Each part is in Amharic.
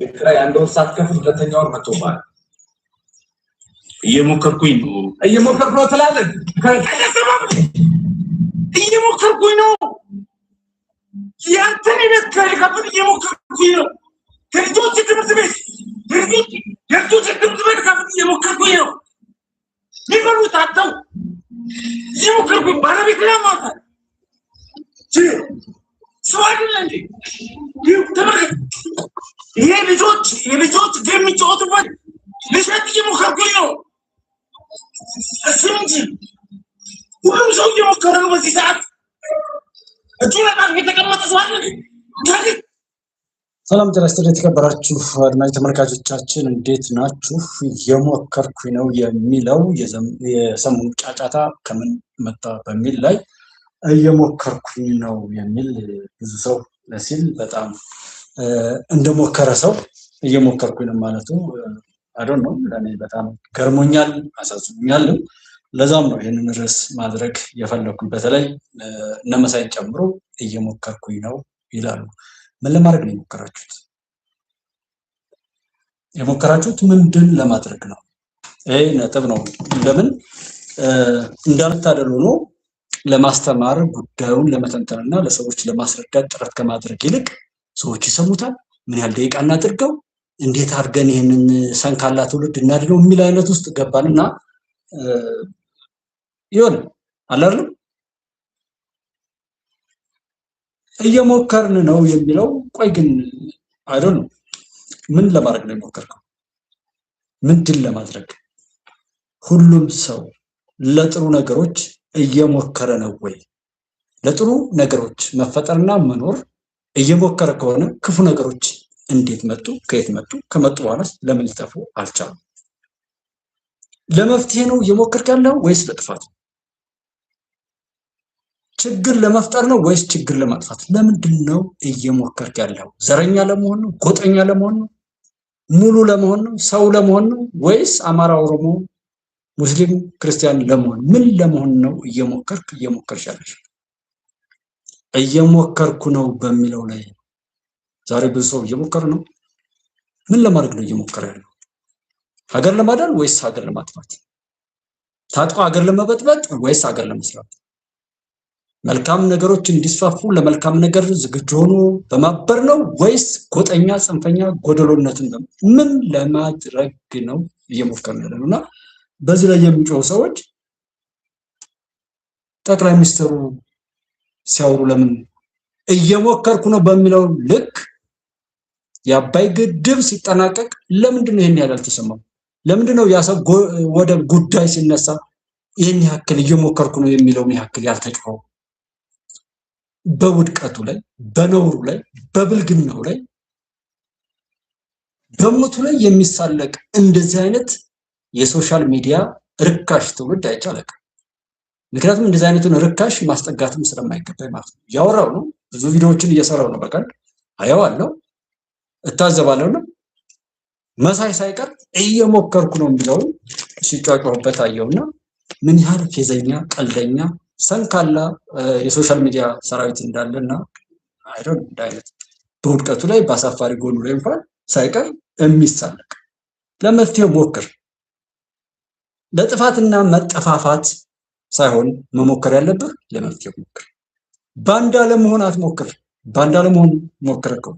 የክራይ አንድ ወር ሳትከፍል ሁለተኛ ወር መጥቶባል። እየሞከርኩኝ ነው ትላለህ። እየሞከርኩኝ ነው ያንተን ቤት ክራይ ከፍል እየሞከርኩኝ ነው። ከልጆች ትምህርት ቤት ከፍል እየሞከርኩኝ ነው። ሊበሉት አጥተው እየሞከርኩኝ ባለቤት ለማታ ሰው አይደለ እንዴ? ተመልከት። ይሄ ልጆች ጌም የሚጫወቱበት ልሸጥ እየሞከርኩኝ ነው። እሱም እንጂ ሁሉም ሰው እየሞከረ ነው በዚህ ሰዓት። እጁ ለጣም የተቀመጠ ሰው አለ። ሰላም ጤና ይስጥልኝ የተከበራችሁ አድማጭ ተመልካቾቻችን እንዴት ናችሁ? እየሞከርኩኝ ነው የሚለው የሰሞኑ ጫጫታ ከምን መጣ በሚል ላይ እየሞከርኩኝ ነው የሚል ብዙ ሰው ሲል በጣም እንደሞከረ ሰው እየሞከርኩኝ ነው ማለቱ አይደል ነው። ለኔ በጣም ገርሞኛል፣ አሳዝኖኛል። ለዛም ነው ይሄንን ርዕስ ማድረግ የፈለኩኝ። በተለይ እነመሳይን ጨምሮ እየሞከርኩኝ ነው ይላሉ። ምን ለማድረግ ነው የሞከራችሁት? የሞከራችሁት ምንድን ለማድረግ ነው? ይሄ ነጥብ ነው። ለምን እንዳልታደሉ ነው ለማስተማር ጉዳዩን ለመተንተንና ለሰዎች ለማስረዳት ጥረት ከማድረግ ይልቅ ሰዎች ይሰሙታል፣ ምን ያህል ደቂቃ እናድርገው፣ እንዴት አድርገን ይሄንን ሰንካላ ትውልድ እናድነው የሚል አይነት ውስጥ ገባንና ይሁን አላለም እየሞከርን ነው የሚለው። ቆይ ግን አይደል ነው ምን ለማድረግ ነው የሞከርከው? ምንድን ለማድረግ? ሁሉም ሰው ለጥሩ ነገሮች እየሞከረ ነው ወይ? ለጥሩ ነገሮች መፈጠርና መኖር እየሞከረ ከሆነ ክፉ ነገሮች እንዴት መጡ? ከየት መጡ? ከመጡ በኋላ ለምን ሊጠፉ አልቻሉም? ለመፍትሄ ነው እየሞከርክ ያለው ወይስ ለጥፋት? ችግር ለመፍጠር ነው ወይስ ችግር ለማጥፋት? ለምንድን ነው እየሞከርክ ያለው? ዘረኛ ለመሆን ነው? ጎጠኛ ለመሆን ነው? ሙሉ ለመሆን ነው? ሰው ለመሆን ነው? ወይስ አማራ፣ ኦሮሞ፣ ሙስሊም፣ ክርስቲያን ለመሆን? ምን ለመሆን ነው እየሞከርሽ ያለሽ? እየሞከርኩ ነው በሚለው ላይ ዛሬ ብዙ ሰው እየሞከረ ነው። ምን ለማድረግ ነው እየሞከረ ያለው? ሀገር ለማዳን ወይስ ሀገር ለማጥፋት? ታጥቆ ሀገር ለመበጥበጥ ወይስ ሀገር ለመስራት? መልካም ነገሮች እንዲስፋፉ ለመልካም ነገር ዝግጁ ሆኖ በማበር ነው ወይስ ጎጠኛ፣ ጽንፈኛ፣ ጎደሎነትን ምን ለማድረግ ነው እየሞከርን ያለውና በዚህ ላይ የሚጮሁ ሰዎች ጠቅላይ ሚኒስትሩ ሲያወሩ ለምን እየሞከርኩ ነው በሚለው ልክ የአባይ ግድብ ሲጠናቀቅ ለምንድን ነው ይሄን ያህል አልተሰማም? ለምንድን ነው ያሰብ ወደ ጉዳይ ሲነሳ ይሄን ያክል እየሞከርኩ ነው የሚለውን ያክል ያልተጮኸው? በውድቀቱ ላይ፣ በነውሩ ላይ፣ በብልግናው ላይ፣ በሞቱ ላይ የሚሳለቅ እንደዚህ አይነት የሶሻል ሚዲያ ርካሽ ትውልድ አይቻልም። ምክንያቱም እንደዚህ አይነቱን ርካሽ ማስጠጋትም ስለማይገባኝ ማለት ነው። ያወራው ነው፣ ብዙ ቪዲዮዎችን እየሰራው ነው። በቀን አየዋለሁ፣ እታዘባለሁ ነው። መሳይ ሳይቀር እየሞከርኩ ነው የሚለውን ሲጫጫሁበት አየውና ምን ያህል ፌዘኛ፣ ቀልደኛ፣ ሰንካላ የሶሻል ሚዲያ ሰራዊት እንዳለና አይዶን እንዳይነት በውድቀቱ ላይ በአሳፋሪ ጎኑ ላይ እንኳን ሳይቀር የሚሳለቅ ለመፍትሄው ሞክር። ለጥፋትና መጠፋፋት ሳይሆን መሞከር ያለብህ ለመፍትሄው ሞክር። ባንዳ ለመሆን አትሞክር። ባንዳ ለመሆን ሞክረከው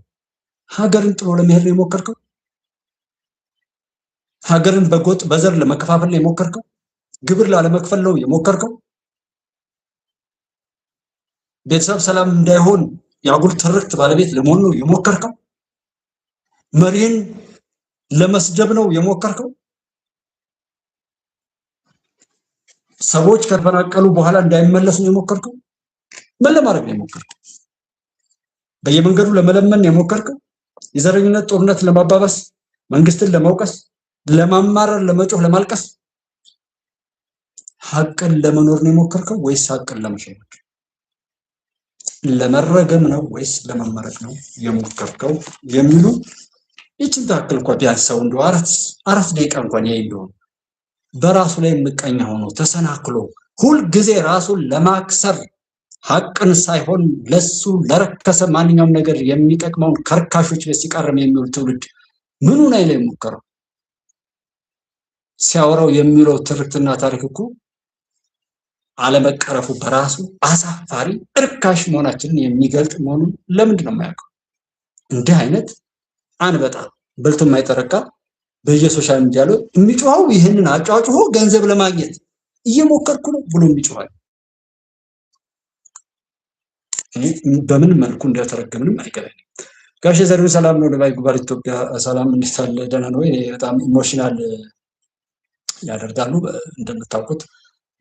ሀገርን ጥሎ ለመሄድ ነው የሞከርከው? ሀገርን በጎጥ በዘር ለመከፋፈል ነው የሞከርከው? ግብር ላለመክፈል ነው የሞከርከው? ቤተሰብ ሰላም እንዳይሆን የአጉል ትርክት ባለቤት ለመሆን ነው የሞከርከው? መሪን ለመስደብ ነው የሞከርከው? ሰዎች ከተፈናቀሉ በኋላ እንዳይመለሱ ነው የሞከርከው? ምን ለማድረግ ነው የሞከርከው? በየመንገዱ ለመለመን ነው የሞከርከው? የዘረኝነት ጦርነት ለማባባስ፣ መንግስትን ለመውቀስ፣ ለማማረር፣ ለመጮህ፣ ለማልቀስ? ሀቅን ለመኖር ነው የሞከርከው ወይስ ሀቅን ለመሸወድ? ለመረገም ነው ወይስ ለመመረቅ ነው የሞከርከው የሚሉ ይችን ታክል እንኳን ቢያንስ ሰው እንደው አራት ደቂቃ እንኳን ያይ እንደሆነ በራሱ ላይ ምቀኛ ሆኖ ተሰናክሎ ሁል ጊዜ ራሱን ለማክሰር ሐቅን ሳይሆን ለሱ ለረከሰ ማንኛውም ነገር የሚጠቅመውን ከርካሾች ላይ ሲቃረም የሚውል ትውልድ ምኑን ላይ የሞከረው ሲያወራው የሚለው ትርክትና ታሪክ እኮ አለመቀረፉ በራሱ አሳፋሪ እርካሽ መሆናችንን የሚገልጥ መሆኑን ለምንድን ነው የማያውቀው? እንዲህ አይነት አንበጣ በልቶ የማይጠረቃ በየሶሻል ሚዲያ ላይ የሚጮኸው ይህንን አጫጭሆ ገንዘብ ለማግኘት እየሞከርኩ ነው ብሎ የሚጮሃል በምን መልኩ እንደተረገምንም አይገባኝም። ጋሽ ዘሪሁን ሰላም ነው። ለባይ ጉባኤ ኢትዮጵያ ሰላም እንዴት አለ? ደህና ነው? በጣም ኢሞሽናል ያደርጋሉ እንደምታውቁት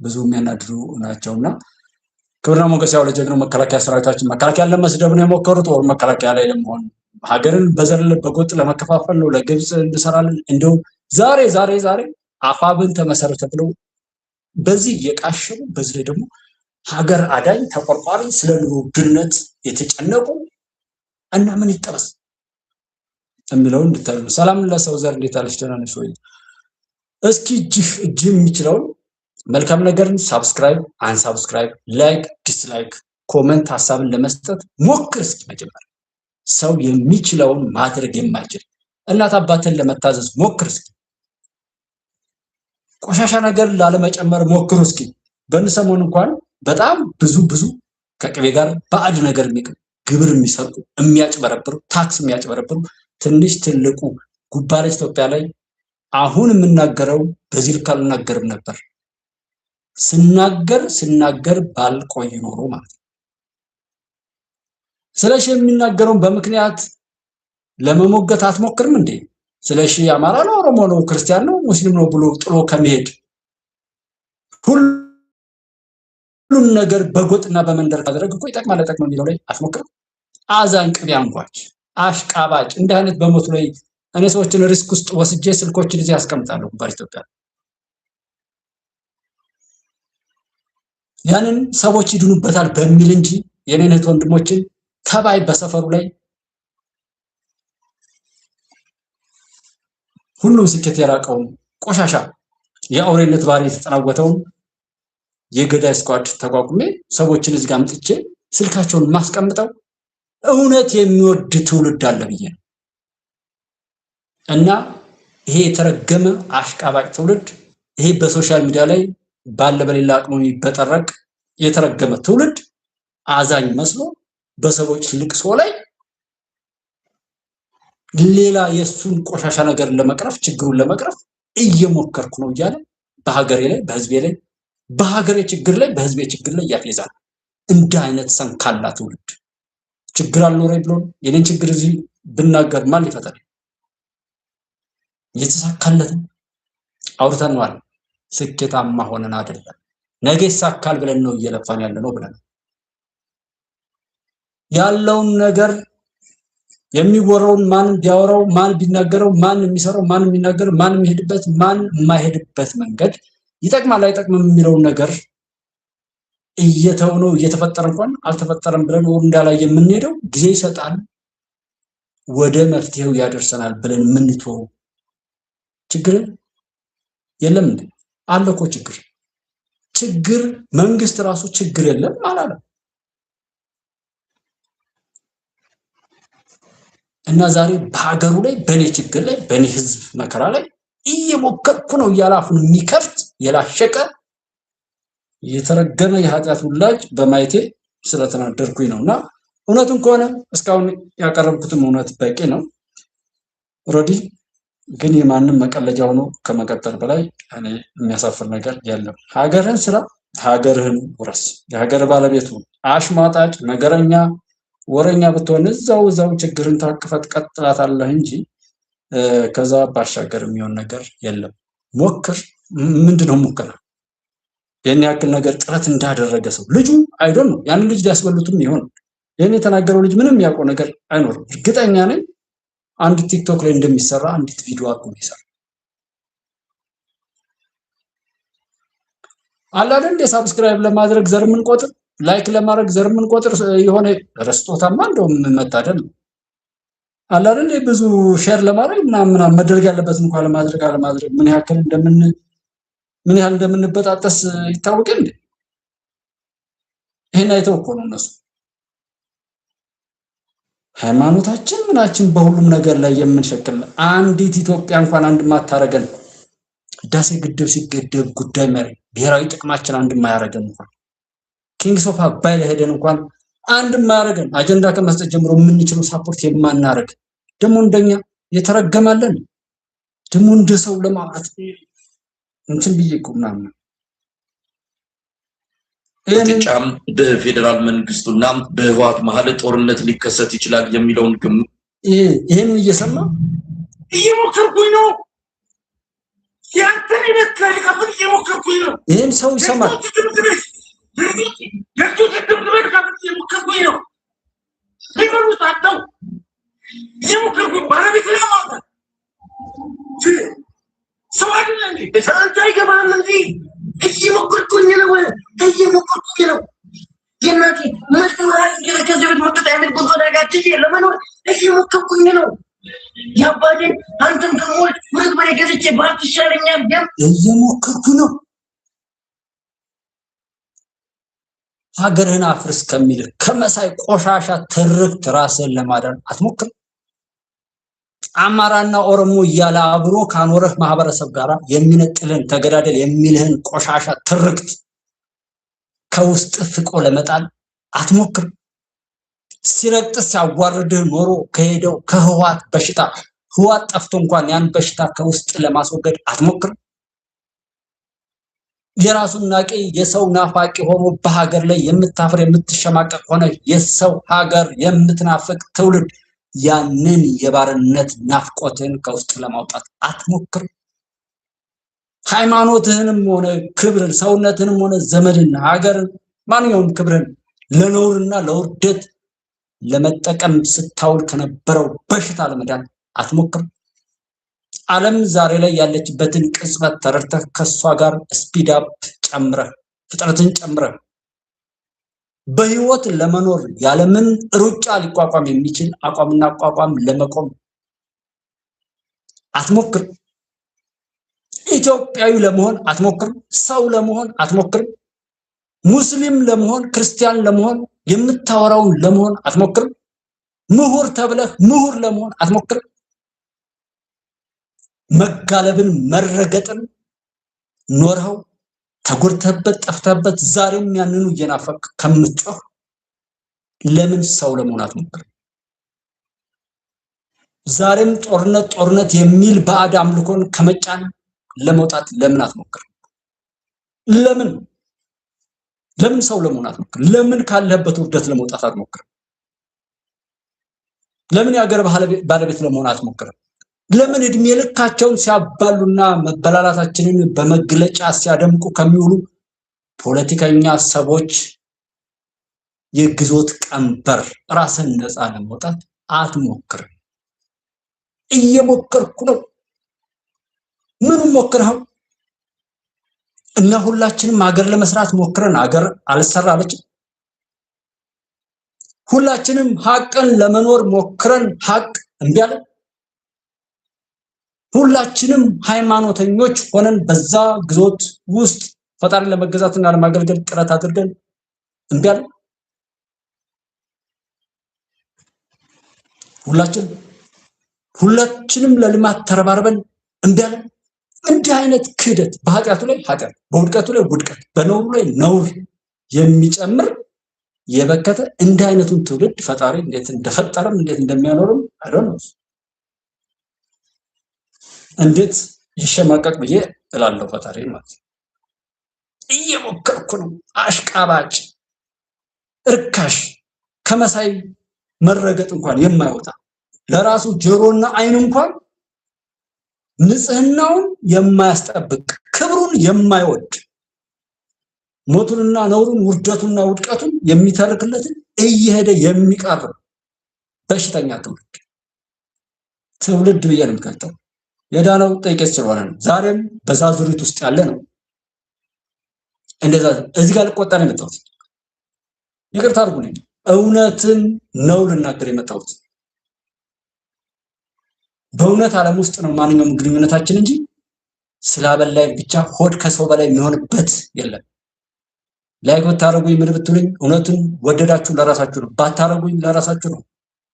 ብዙ የሚያናድዱ ናቸውና ክብርና ሞገስ ያው ለጀግናው መከላከያ ሰራዊታችን መከላከያ ለመስደብ ነው የሞከሩት ወር መከላከያ ላይ ለመሆን ሀገርን በዘር በጎጥ ለመከፋፈል ነው ለግብጽ እንሰራለን እንደው ዛሬ አፋብን ተመሰረተ ብለው በዚህ የቃሸሉ በዚህ ላይ ደግሞ ሀገር አዳኝ ተቆርቋሪ ስለ ኑሮ ውድነት የተጨነቁ እና ምን ይጠበስ የሚለውን እንድታዩ። ሰላም ለሰው ዘር እንዴት አለሽ? ደህና ነሽ ወይ? እስኪ እጅ የሚችለውን መልካም ነገርን ሳብስክራይብ፣ አንሳብስክራይብ፣ ላይክ፣ ዲስላይክ፣ ኮሜንት ሐሳብን ለመስጠት ሞክር። እስኪ መጀመሪያ ሰው የሚችለውን ማድረግ የማይችል እናት አባትን ለመታዘዝ ሞክር። እስኪ ቆሻሻ ነገር ላለመጨመር ሞክሩ። እስኪ በእንሰሞን እንኳን በጣም ብዙ ከቅቤ ጋር ባዕድ ነገር ግብር የሚሰርቁ የሚያጭበረብሩ ታክስ የሚያጭበረብሩ ትንሽ ትልቁ ጉባለች ኢትዮጵያ ላይ አሁን የምናገረው በዚህ ልክ አልናገርም ነበር። ስናገር ባልቆይ ኖሮ ማለት ነው። ስለሺ የሚናገረው በምክንያት ለመሞገት አትሞክርም እንዴ? ስለሺ አማራ ነው፣ ኦሮሞ ነው፣ ክርስቲያን ነው፣ ሙስሊም ነው ብሎ ጥሎ ከመሄድ ሁሉን ነገር በጎጥና በመንደር ካደረግ እኮ ይጠቅማል አይጠቅምም የሚለው ላይ አትሞክርም። አዛኝ ቅቤ አንጓች አሽቃባጭ እንዲህ አይነት በሞት ላይ እኔ ሰዎችን ሪስክ ውስጥ ወስጄ ስልኮችን እዚህ ያስቀምጣለሁ በኢትዮጵያ ያንን ሰዎች ይድኑበታል በሚል እንጂ የኔነት ወንድሞችን ተባይ በሰፈሩ ላይ ሁሉም ስኬት የራቀውን ቆሻሻ የአውሬነት ባህሪ የተጠናወተውን የገዳይ ስኳድ ተቋቁሜ ሰዎችን እዚህ ጋር አምጥቼ ስልካቸውን ማስቀምጠው እውነት የሚወድ ትውልድ አለ ብዬ ነው። እና ይሄ የተረገመ አሽቃባጭ ትውልድ ይሄ በሶሻል ሚዲያ ላይ ባለ በሌላ አቅሙ የሚበጠረቅ የተረገመ ትውልድ አዛኝ መስሎ በሰዎች ልቅሶ ላይ ሌላ የሱን ቆሻሻ ነገር ለመቅረፍ ችግሩን ለመቅረፍ እየሞከርኩ ነው እያለ በሀገሬ ላይ በህዝቤ ላይ በሀገሬ ችግር ላይ በህዝቤ ችግር ላይ ያፌዛል። እንደ አይነት ሰንካላ ትውልድ ችግር አልኖረኝ ብሎ የኔን ችግር እዚህ ብናገር ማን ሊፈታል? የተሳካለት አውርተናል። ስኬታማ ሆነን አይደለም ነገ ይሳካል ብለን ነው እየለፋን ያለነው ብለን ያለውን ነገር የሚወራውን ማን ቢያወራው ማን ቢናገረው ማን የሚሰራው ማን የሚናገረው ማን የሚሄድበት ማን የማይሄድበት መንገድ ይጠቅማል አይጠቅምም የሚለውን ነገር እየተው ነው እየተፈጠረ እንኳን አልተፈጠረም ብለን እንዳላይ የምንሄደው ጊዜ ይሰጣል ወደ መፍትሄው ያደርሰናል ብለን የምንተው ችግር የለም እንዴ? አለ እኮ ችግር መንግስት ራሱ ችግር የለም አላለም። እና ዛሬ በሀገሩ ላይ በኔ ችግር ላይ በኔ ህዝብ መከራ ላይ እየሞከርኩ ነው ያላፉን የሚከፍት የላሸቀ የተረገመ የኃጢአት ውላጅ በማየቴ ስለተናደርኩኝ ነውና እውነቱን ከሆነ እስካሁን ያቀረብኩትም እውነት በቂ ነው። ኦሬዲ ግን የማንም መቀለጃ ሆኖ ከመቀጠል በላይ እኔ የሚያሳፍር ነገር የለም። ሀገርህን ስራ፣ ሀገርህን ውረስ። የሀገር ባለቤቱ አሽሟጣጭ ነገረኛ ወረኛ ብትሆን እዛው ችግርን ታቅፈት ቀጥላታለህ እንጂ ከዛ ባሻገር የሚሆን ነገር የለም። ሞክር። ምንድነው ሙከራ? የኔ ያክል ነገር ጥረት እንዳደረገ ሰው ልጁ አይዶን ነው ያን ልጅ ሊያስበሉትም ይሆን የኔ የተናገረው ልጅ ምንም ያውቀው ነገር አይኖርም። እርግጠኛ ነኝ አንድ ቲክቶክ ላይ እንደሚሰራ አንዲት ቪዲዮ አቁም ይሰራ አላደ እንደ ሳብስክራይብ ለማድረግ ዘር ምን ቆጥር ላይክ ለማድረግ ዘር ምን ቆጥር የሆነ ረስቶታማ እንደውም መታደል አላደ እንደ ብዙ ሼር ለማድረግ ምናምን መደረግ ያለበት እንኳን ለማድረግ ምን ያህል እንደምንበጣጠስ ይታወቅ እንዴ? ይሄን አይተው እኮ ነው እነሱ ሃይማኖታችን ምናችን በሁሉም ነገር ላይ የምንሸክም አንዲት ኢትዮጵያ እንኳን አንድ ማታረገን ህዳሴ ግድብ ሲገደብ ጉዳይ መሪ ብሔራዊ ጥቅማችን አንድ ማያረገን እንኳን ኪንግስ ኦፍ አባይ ላይ ሄደን እንኳን አንድ ማያረገን አጀንዳ ከመስጠት ጀምሮ የምንችለው ሳፖርት የማናረግ ደግሞ እንደኛ የተረገማለን ደግሞ እንደሰው ለማውራት እንትን ብዬ እኮ ምናምን ፍጥጫም በፌደራል መንግስቱና በህወሓት መሀል ጦርነት ሊከሰት ይችላል የሚለውን ግምት ይሄን እየሰማ እየሞከርኩኝ ነው ያንተን ይበቃል ከፍል እየሞከርኩኝ ነው ይሄን ሰው ይሰማል እየሞከርኩ ነው ሀገርህን አፍርስ ከሚል ከመሳይ ቆሻሻ ትርክት ራስን ለማዳን አትሞክር አማራና ኦሮሞ እያለ አብሮ ካኖረህ ማህበረሰብ ጋራ የሚነጥልን ተገዳደል የሚልህን ቆሻሻ ትርክት ከውስጥ ፍቆ ለመጣል አትሞክር ሲረቅጥ ሲያዋርድህ ኖሮ ከሄደው ከህወሓት በሽታ ህወሓት ጠፍቶ እንኳን ያን በሽታ ከውስጥ ለማስወገድ አትሞክር የራሱን ናቂ የሰው ናፋቂ ሆኖ በሀገር ላይ የምታፍር የምትሸማቀቅ ሆነ የሰው ሀገር የምትናፍቅ ትውልድ ያንን የባርነት ናፍቆትን ከውስጥ ለማውጣት አትሞክር ሃይማኖትህንም ሆነ ክብርን ሰውነትህንም ሆነ ዘመድና ሀገርን ማንኛውም ክብርን ለነውርና ለውርደት ለመጠቀም ስታውል ከነበረው በሽታ ለመዳን አትሞክር ዓለም ዛሬ ላይ ያለችበትን ቅጽበት ተረድተህ ከሷ ጋር ስፒድ አፕ ጨምረህ ፍጥነትን ጨምረህ በህይወት ለመኖር ያለምን ሩጫ ሊቋቋም የሚችል አቋምና አቋቋም ለመቆም አትሞክር ኢትዮጵያዊ ለመሆን አትሞክር ሰው ለመሆን አትሞክር ሙስሊም ለመሆን ክርስቲያን ለመሆን የምታወራውን ለመሆን አትሞክር ምሁር ተብለህ ምሁር ለመሆን አትሞክር መጋለብን መረገጥን ኖርኸው ተጎድተህበት ጠፍተህበት ዛሬም ያንኑ እየናፈቅ ከምትጮህ ለምን ሰው ለመሆን አትሞክር ዛሬም ጦርነት የሚል ባዕድ አምልኮን ከመጫን ለመውጣት ለምን አትሞክር ለምን ሰው ለመሆን አትሞክር ለምን ካለህበት ውርደት ለመውጣት አትሞክር ለምን የሀገር ባለቤት ለመሆን አትሞክር ለምን እድሜ ልካቸውን ሲያባሉና መበላላታችንን በመግለጫ ሲያደምቁ ከሚውሉ ፖለቲከኛ ሰዎች የግዞት ቀንበር ራስን ነፃ ለማውጣት አትሞክር እየሞከርኩ ነው ምን ሞክረው እና ሁላችንም ሀገር ለመስራት ሞክረን ሀገር አልሰራለች ሁላችንም ሀቅን ለመኖር ሞክረን ሀቅ እንዲያለ ሁላችንም ሃይማኖተኞች ሆነን በዛ ግዞት ውስጥ ፈጣሪን ለመገዛትና ለማገልገል ጥረት አድርገን እንዲያለ ሁላችንም ለልማት ተረባርበን እንዲያለ እንዲህ አይነት ክህደት በኃጢአቱ ላይ ኃጢአት በውድቀቱ ላይ ውድቀት በነውሩ ላይ ነውር የሚጨምር የበከተ እንዲህ አይነቱን ትውልድ ፈጣሪ እንዴት እንደፈጠረም እንዴት እንደሚያኖርም አይደለም እንዴት ይሸማቀቅ ብዬ እላለሁ ፈጣሪ ማለት እየሞከርኩ ነው አሽቃባጭ እርካሽ ከመሳይ መረገጥ እንኳን የማይወጣ ለራሱ ጆሮና አይን እንኳን ንጽህናውን የማያስጠብቅ ክብሩን የማይወድ ሞቱንና ነውሩን ውርደቱንና ውድቀቱን የሚተርክለትን እየሄደ የሚቀርብ በሽተኛ ትውልድ ብዬ ነው የምከተው የዳነው ጠይቄስ ስለሆነ ነው ዛሬም በዛ ዙሪት ውስጥ ያለ ነው እንደዛ እዚህ ጋር ልቆጣ ነው የመጣሁት ይቅርታ አድርጉልኝ እውነትን ነው ልናገር የመጣሁት በእውነት ዓለም ውስጥ ነው ማንኛውም ግንኙነታችን እንጂ ስላበላይ ብቻ ሆድ ከሰው በላይ የሚሆንበት የለም ላይክ ብታረጉኝ ምን ብትሉኝ እውነቱን ወደዳችሁ ለራሳችሁ ነው፣ ባታረጉኝ ለራሳችሁ ነው።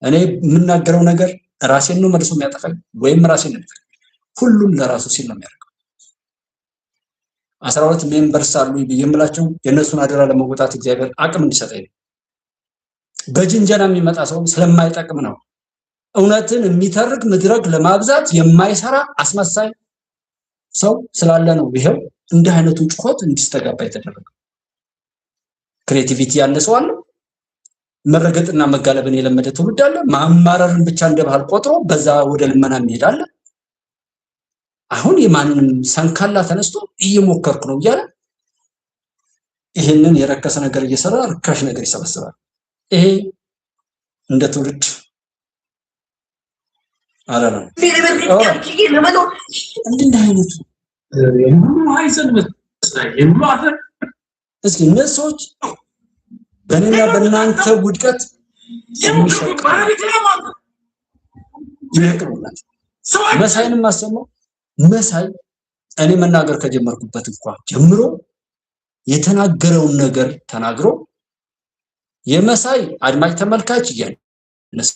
እኔ የምናገረው ነገር ራሴን ነው መልሶ የሚያጠፋኝ ወይም ራሴን ነው። ሁሉም ለራሱ ሲል ነው የሚያደርገው። 12 ሜምበርስ አሉ የምላቸው የነሱን አደራ ለመወጣት እግዚአብሔር አቅም እንዲሰጠኝ ነው። በጅንጀና የሚመጣ ሰው ስለማይጠቅም ነው። እውነትን የሚተርክ ምድረግ ለማብዛት የማይሰራ አስመሳይ ሰው ስላለ ነው ይሄው እንዲህ አይነቱ ጩኸት እንዲስተጋባ የተደረገው። ክሬቲቪቲ ያለ ሰው አለ። መረገጥና መጋለብን የለመደ ትውልድ አለ። ማማረርን ብቻ እንደ ባህል ቆጥሮ በዛ ወደ ልመና የሚሄዳለ። አሁን የማንንም ሰንካላ ተነስቶ እየሞከርኩ ነው እያለ ይሄንን የረከሰ ነገር እየሰራ ርካሽ ነገር ይሰበስባል። ይሄ እንደ ትውልድ አላለም። እንደ አይነቱ የሁሉ አይዘን የሁሉ አፈር እስኪ እነዚህ ሰዎች በእኔና በእናንተ ውድቀት መሳይንም አሰማው። መሳይ እኔ መናገር ከጀመርኩበት እንኳን ጀምሮ የተናገረውን ነገር ተናግሮ የመሳይ አድማጭ ተመልካች እያነሰ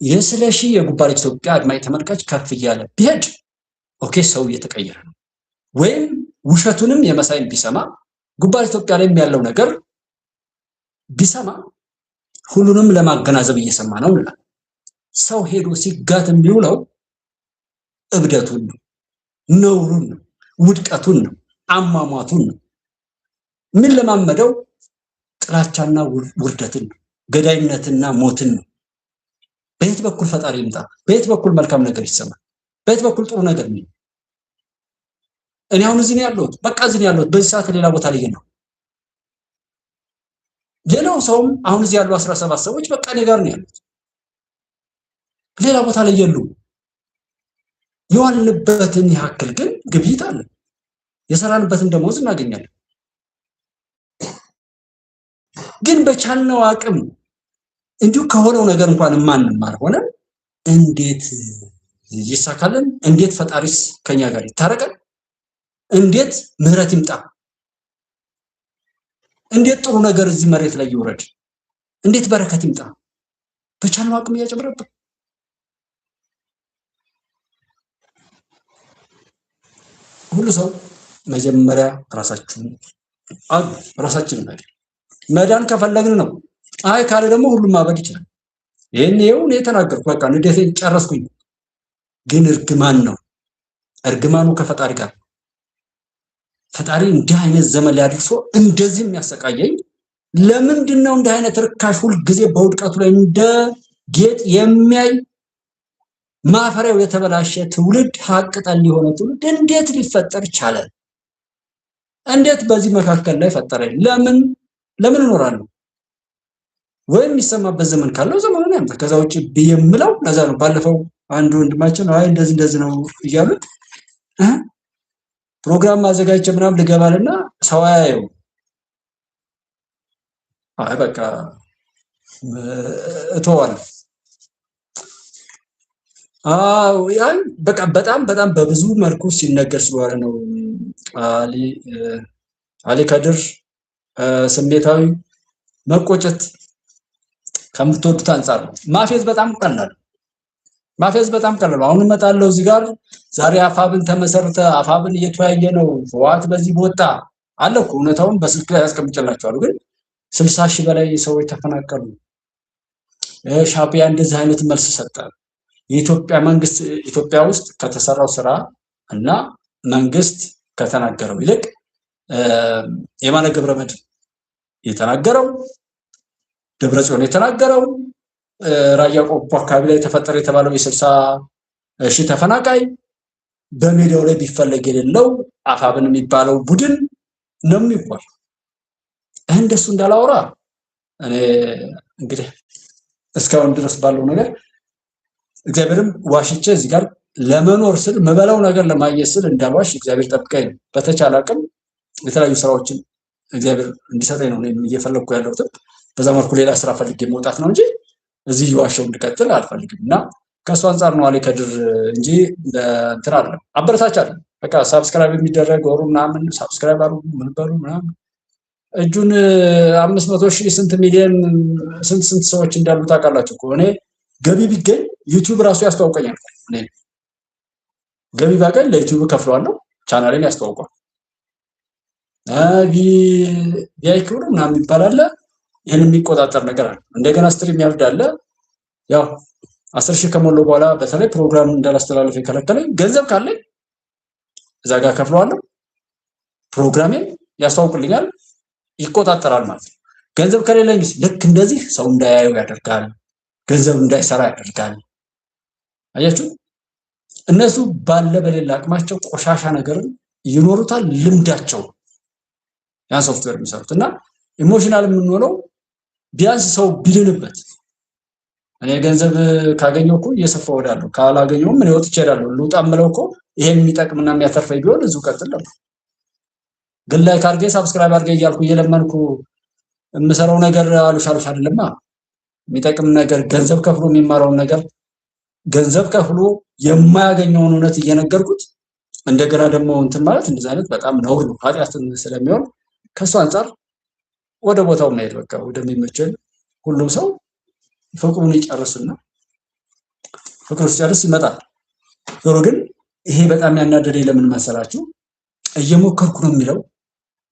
የስለሺ የጉባኤ ኢትዮጵያ አድማጭ ተመልካች ከፍ እያለ ቢሄድ ኦኬ ሰው እየተቀየረ ነው። ወይም ውሸቱንም የመሳይን ቢሰማ ጉባኤ ኢትዮጵያ ላይ ያለው ነገር ቢሰማ ሁሉንም ለማገናዘብ እየሰማ ነው እንላለን። ሰው ሄዶ ሲጋት የሚውለው እብደቱን ነው፣ ነውሩን ነው፣ ውድቀቱን ነው፣ አሟሟቱን ነው። ምን ለማመደው ጥላቻና ውርደትን ነው፣ ገዳይነትና ሞትን ነው። በየት በኩል ፈጣሪ ይምጣ? በየት በኩል መልካም ነገር ይሰማል? በየት በኩል ጥሩ ነገር ነው? እኔ አሁን እዚህ ነው ያለሁት። በቃ እዚህ ነው ያለሁት። በዚህ ሰዓት ሌላ ቦታ ላይ ነው። ሌላው ሰውም አሁን እዚህ ያሉ 17 ሰዎች በቃ እኔ ጋር ነው ያሉት። ሌላ ቦታ ላይ የሉም። የዋልንበትን ያክል ግን ግብይት አለ። የሰራንበትን ደሞዝ እናገኛለን። ግን በቻልነው አቅም እንዲሁ ከሆነው ነገር እንኳን ማንማር ሆነ እንዴት ይሳካልን? እንዴት ፈጣሪስ ከኛ ጋር ይታረቃል? እንዴት ምህረት ይምጣ? እንዴት ጥሩ ነገር እዚህ መሬት ላይ ይወረድ? እንዴት በረከት ይምጣ? በቻልነው አቅም እያጨበረብን ሁሉ ሰው መጀመሪያ ራሳችንን መዳን ከፈለግን ነው። አይ ካለ ደግሞ ሁሉም ማበድ ይችላል። ይሄው ነው የተናገርኩ። በቃ ንዴቴን ጨረስኩኝ። ግን እርግማን ነው። እርግማኑ ከፈጣሪ ጋር ፈጣሪ እንዲህ አይነት ዘመን ላይ አድርሶ እንደዚህ የሚያሰቃየኝ ለምንድን ነው? እንዲህ አይነት ርካሽ ሁሉ ጊዜ በውድቀቱ ላይ እንደ ጌጥ የሚያይ ማፈሪያው የተበላሸ ትውልድ ሀቅ ጠል የሆነ ትውልድ እንዴት ሊፈጠር ቻለ? እንዴት በዚህ መካከል ላይ ፈጠረኝ? ለምን እኖራለሁ? ወይም የሚሰማበት ዘመን ካለው ዘመኑን ያምጣ። ከዛ ውጪ የምለው ለዛ ነው። ባለፈው አንድ ወንድማችን አይ እንደዚህ ነው እያሉት ፕሮግራም ማዘጋጀት ምናምን ልገባልና ሰው ያየው አይ በቃ እተዋለሁ። ያን በቃ በጣም በብዙ መልኩ ሲነገር ስለዋለ ነው። አሊ ከድር ስሜታዊ መቆጨት ከምትወዱት አንፃር ነው። ማፌዝ በጣም ቀላል አሁን እመጣለሁ እዚህ ጋር ዛሬ አፋብን ተመሰረተ፣ አፋብን እየተወያየ ነው፣ ህወሓት በዚህ ቦታ አለ እኮ እውነታውን በስልክ ላይ ያስቀምጥላችኋለሁ። ግን 60 ሺህ በላይ ሰዎች ተፈናቀሉ። ሻዕቢያ እንደዚህ አይነት መልስ ሰጠ። የኢትዮጵያ መንግስት ኢትዮጵያ ውስጥ ከተሰራው ስራ እና መንግስት ከተናገረው ይልቅ የማነ ገብረመድህን የተናገረው ደብረጽዮን የተናገረው ራያ ቆቦ አካባቢ ላይ ተፈጠረ የተባለው የ60 ሺህ ተፈናቃይ በሜዳው ላይ ቢፈለግ የሌለው አፋብን የሚባለው ቡድን ነው የሚባል እንደሱ እንዳላወራ እኔ እንግዲህ እስካሁን ድረስ ባለው ነገር እግዚአብሔርም ዋሽቼ እዚህ ጋር ለመኖር ስል መበላው ነገር ለማየት ስል እንዳልዋሽ እግዚአብሔር ጠብቀኝ ነው። በተቻለ አቅም የተለያዩ ስራዎችን እግዚአብሔር እንዲሰጠኝ ነው እየፈለኩ ያለሁት። በዛ መልኩ ሌላ ስራ ፈልጌ መውጣት ነው እንጂ እዚህ ዋሻው እንድቀጥል አልፈልግም። እና ከሱ አንፃር ነው አሊ ከድር እንጂ እንትን አይደለም። አበረታች አይደለም። በቃ ሳብስክራይብ የሚደረግ ወሩ ምናምን ሳብስክራይብ አድርጉ ምን በሉ ምናምን እጁን 500,000 ስንት ሚሊዮን ስንት ሰዎች እንዳሉ ታውቃላችሁ እኮ። እኔ ገቢ ቢገኝ ዩቲዩብ ራሱ ያስተዋውቀኛል። እኔ ገቢ ባገኝ ለዩቲዩብ ከፍለዋለሁ፣ ቻናሌን ያስተዋውቋል። ቪአይፒ ምናምን ይባላል። ይሄን የሚቆጣጠር ነገር አለ። እንደገና ስትሪም ያርድ አለ። ያው 10,000 ከሞላው በኋላ በተለይ ፕሮግራም እንዳላስተላልፍ የከለከለኝ ገንዘብ ካለኝ እዛ ጋር ከፍለዋለሁ። ፕሮግራሜን ያስተዋውቅልኛል፣ ይቆጣጠራል ማለት ነው። ገንዘብ ከሌለኝ ልክ እንደዚህ ሰው እንዳያየው ያደርጋል፣ ገንዘብ እንዳይሰራ ያደርጋል። አያችሁ፣ እነሱ ባለ በሌላ አቅማቸው ቆሻሻ ነገርን ይኖሩታል፣ ልምዳቸው ያን ሶፍትዌር የሚሰሩት እና ኢሞሽናል የምንሆነው ቢያንስ ሰው ቢልንበት። እኔ ገንዘብ ካገኘው እኮ እየሰፋው እሄዳለሁ፣ ካላገኘውም ምን ወጥቼ እሄዳለሁ። ልውጣ የምለው እኮ ይሄን የሚጠቅምና የሚያተርፈኝ ቢሆን እዚሁ ቀጥል ነበር። ግን ላይክ አድርጌ ሳብስክራይብ አድርጌ እያልኩ እየለመንኩ የምሰራው ነገር አሉሽ አይደለማ። የሚጠቅም ነገር ገንዘብ ከፍሎ የሚማረውን ነገር ገንዘብ ከፍሎ የማያገኘውን እውነት እየነገርኩት እንደገና ደግሞ እንትን ማለት እንደዚህ አይነት በጣም ነውር ነው፣ ኃጢአትን ስለሚሆን ከሱ አንፃር ወደ ቦታው መሄድ በቃ ወደሚመቸን ሁሉም ሰው ፍቅሩን ይጨርስና ፍቅሩ ሲጨርስ ይመጣል። ዞሮ ግን ይሄ በጣም ያናደደኝ ለምን መሰላችሁ? እየሞከርኩ ነው የሚለው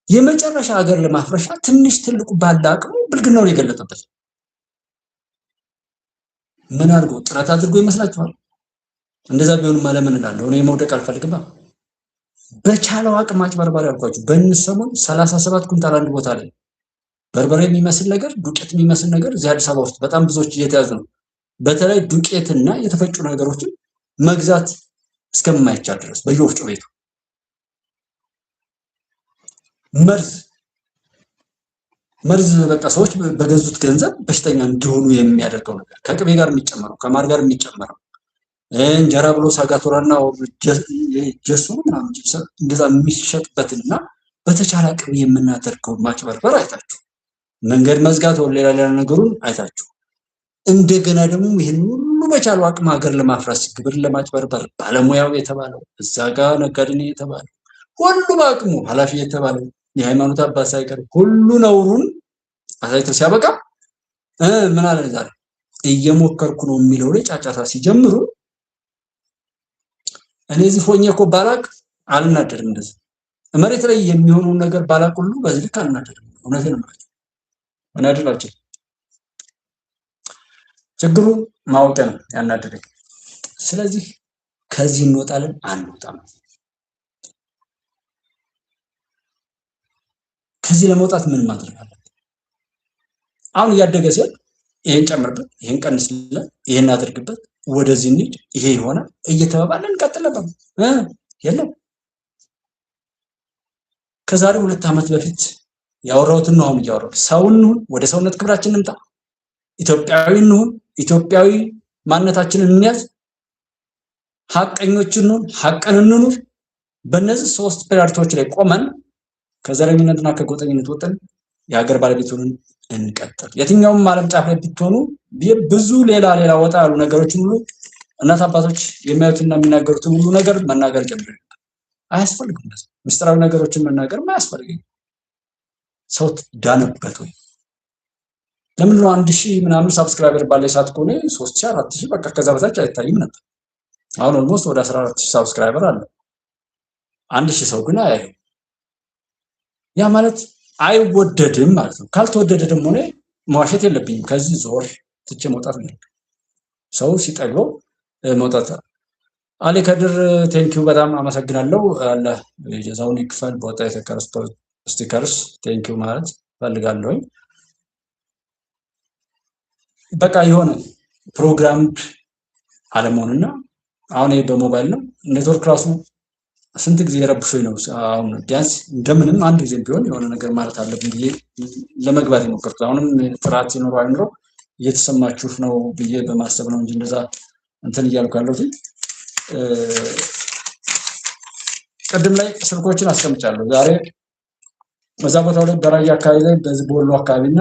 የመጨረሻ ሀገር ለማፍረሻ ትንሽ ትልቁ ባለ አቅሙ ብልግናውን የገለጠበት ምን አድርጎ ጥረት አድርጎ ይመስላችኋል? እንደዛ ቢሆንማ ለምን እላለሁ እኔ መውደቅ አልፈልግም። በቻለው አቅም አጭበርባሪ አልኳችሁ። በእንሰሞን 37 ኩንታል አንድ ቦታ ላይ በርበሬ የሚመስል ነገር ዱቄት የሚመስል ነገር እዚህ አዲስ አበባ ውስጥ በጣም ብዙዎች እየተያዙ ነው። በተለይ ዱቄትና የተፈጩ ነገሮችን መግዛት እስከማይቻል ድረስ በየወፍጮ ቤቱ መርዝ በቃ ሰዎች በገዙት ገንዘብ በሽተኛ እንዲሆኑ የሚያደርገው ነገር ከቅቤ ጋር የሚጨመረው ከማር ጋር የሚጨመረው እንጀራ ብሎ ሳጋቶራና ጀሱ ምናምን እንደዛ የሚሸጥበትና በተቻለ አቅም የምናደርገው ማጭበርበር አይታችሁ መንገድ መዝጋት ወደ ሌላ ነገሩን አይታችሁ እንደገና ደግሞ ይሄን ሁሉ በቻለው አቅም ሀገር ለማፍረስ ግብር ለማጭበርበር ባለሙያው የተባለው እዛ ጋር ነጋዴ የተባለው ሁሉ በአቅሙ ኃላፊ የተባለው የሃይማኖት አባት ሳይቀር ሁሉ ነውሩን አሳይቶ ሲያበቃ ምን አለ ዛሬ እየሞከርኩ ነው የሚለው ላይ ጫጫታ ሲጀምሩ እኔ እዚህ ሆኜ እኮ ባላቅ አልናደድም። እንደዚህ መሬት ላይ የሚሆነው ነገር ባላቅ ሁሉ በዚህ ልክ አልናደድም። እውነቴን ነው ማለት እናደዳችሁ። ችግሩ ማወቅ ነው ያናደደኝ። ስለዚህ ከዚህ እንወጣለን አንወጣም። ከዚህ ለመውጣት ምን ማድረግ አለብን? አሁን እያደገ ሲል ይሄን ጨምርበት፣ ይሄን ቀንስለት፣ ይሄን አድርግበት፣ ወደዚህ እንሂድ፣ ይሄ ይሆናል እየተባባልን እንቀጥላለን። የለም ከዛሬ 2 ዓመት በፊት ያወራሁትን ነው አሁን እያወራሁ። ሰውን እንሁን፣ ወደ ሰውነት ክብራችን እንምጣ፣ ኢትዮጵያዊ እንሁን፣ ኢትዮጵያዊ ማንነታችንን እንያዝ፣ ሐቀኞች እንሁን፣ ሐቅን እንኑር። በእነዚህ 3 ፕራዮሪቲዎች ላይ ቆመን ከዘረኝነትና ከጎጠኝነት ወጥተን የሀገር ባለቤት ሆነን እንቀጥል። የትኛውም ዓለም ጫፍ ላይ ብትሆኑ ብዙ ሌላ ወጣ ያሉ ነገሮችን ሁሉ እናት አባቶች የሚያዩትና የሚናገሩትን ሁሉ ነገር መናገር ጀምር። አያስፈልግም። ምስጢራዊ ነገሮችን መናገር አያስፈልግም። ሰው ዳነበት ወይ? ለምን ነው 1000 ምናምን ሰብስክራይበር ባለ ሰዓት ከሆነ 3000 4000 በቃ ከዛ በታች አይታይም ነበር። አሁን ኦልሞስት ወደ 14000 ሰብስክራይበር አለ። 1000 ሰው ግን አያየው። ያ ማለት አይወደድም ማለት ነው። ካልተወደደ ደግሞ እኔ መዋሸት የለብኝም። ከዚህ ዞር ትቼ መውጣት ነው። ሰው ሲጠግበው መውጣት። አሊ ከድር ቴንኪው በጣም አመሰግናለሁ። አለ የጀዛውን ይክፈል። ቦታ የተከረስቶ ስቲከርስ ቴንኪው ማለት ፈልጋለሁ። በቃ የሆነ ፕሮግራም አለመሆንና አሁን በሞባይል ነው ኔትወርክ ራሱ ስንት ጊዜ ረብሾኝ ነው። አሁን ቢያንስ እንደምንም አንድ ጊዜ ቢሆን የሆነ ነገር ማለት አለብኝ ብዬ ለመግባት የሞከርኩት። አሁንም ጥራት ሲኖረው አይኖረው እየተሰማችሁ ነው ብዬ በማሰብ ነው እንጂ እንደዛ እንትን እያልኩ ያለሁት። ቅድም ላይ ስልኮችን አስቀምጫለሁ። ዛሬ በዛ ቦታው ላይ በራያ አካባቢ ላይ በዚህ በወሎ አካባቢና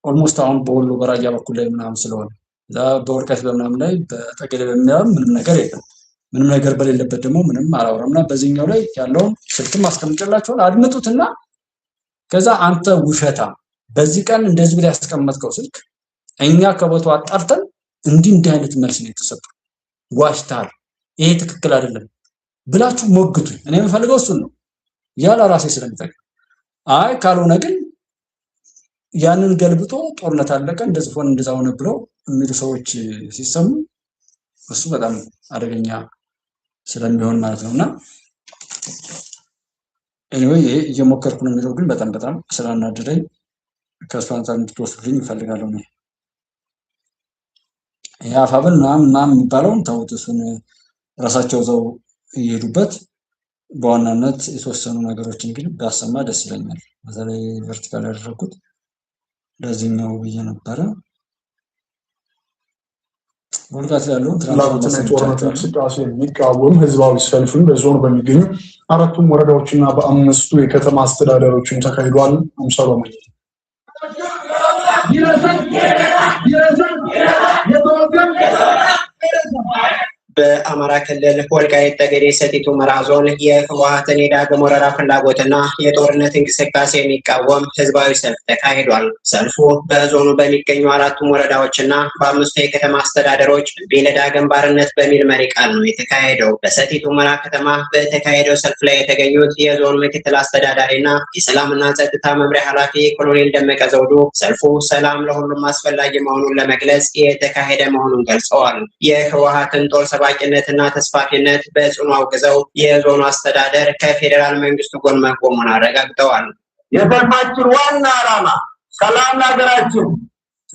ኦልሞስት አሁን በወሎ በራያ በኩል ላይ ምናምን ስለሆነ እዛ በወርቀት በምናምን ላይ በጠገዴ በሚያም ምንም ነገር የለም። ምንም ነገር በሌለበት ደግሞ ምንም አላወራምና በዚህኛው ላይ ያለውን ስልክም አስቀምጬላችኋል። አድምጡትና ከዛ አንተ ውሸታ በዚህ ቀን እንደዚህ ብለህ ያስቀመጥከው ስልክ እኛ ከቦታው አጣርተን እንዲህ አይነት መልስ ነው የተሰጠው፣ ዋሽታል፣ ይሄ ትክክል አይደለም ብላችሁ ሞግቱ። እኔ የምፈልገው እሱን ነው ያለ ራሴ ስለሚጠቅም። አይ ካልሆነ ግን ያንን ገልብጦ ጦርነት አለቀ እንደዚህ ሆነ እንደዛ ሆነ ብለው የሚሉ ሰዎች ሲሰሙ እሱ በጣም አደገኛ ስለሚሆን ማለት ነውና ኤኒዌይ እየሞከርኩ ነው የሚለው ግን በጣም ስላናደደኝ ከእሱ አንፃር እንድትወስዱልኝ እፈልጋለሁ ነው። ያፋብን ምናምን የሚባለውን ተውት፣ እሱን ራሳቸው ዘው እየሄዱበት በዋናነት የተወሰኑ ነገሮችን ግን ባሰማ ደስ ይለኛል። በተለይ ቨርቲካል ያደረኩት ለዚህኛው ብዬ ነበረ። ወልቃይት ያለው ፍላጎትና የጦርነት እንቅስቃሴ የሚቃወም ህዝባዊ ሰልፍን በዞኑ በሚገኙ 4ቱም ወረዳዎችና በ5ቱ የከተማ አስተዳደሮችን ተካሂዷል። አምሳሉ አማኝ በአማራ ክልል ወልቃይት ጠገዴ ሰቲት ሁመራ ዞን የህወሓትን የዳግም ወረራ ፍላጎትና የጦርነት እንቅስቃሴ የሚቃወም ህዝባዊ ሰልፍ ተካሂዷል። ሰልፉ በዞኑ በሚገኙ 4ቱም ወረዳዎችና በ5ቱ የከተማ አስተዳደሮች ለዳግም ባርነት በሚል መሪ ቃል ነው የተካሄደው። በሰቲት ሁመራ ከተማ በተካሄደው ሰልፍ ላይ የተገኙት የዞኑ ምክትል አስተዳዳሪና የሰላምና ጸጥታ መምሪያ ኃላፊ ኮሎኔል ደመቀ ዘውዱ ሰልፉ ሰላም ለሁሉም አስፈላጊ መሆኑን ለመግለጽ የተካሄደ መሆኑን ገልጸዋል። የህወሓትን ጦር ሰባቂነትና ተስፋፊነት በጽኑ አውግዘው የዞኑ አስተዳደር ከፌዴራል መንግስቱ ጎን መቆሙን አረጋግጠዋል። የሰልፋችን ዋና ዓላማ ሰላም ለሀገራችን፣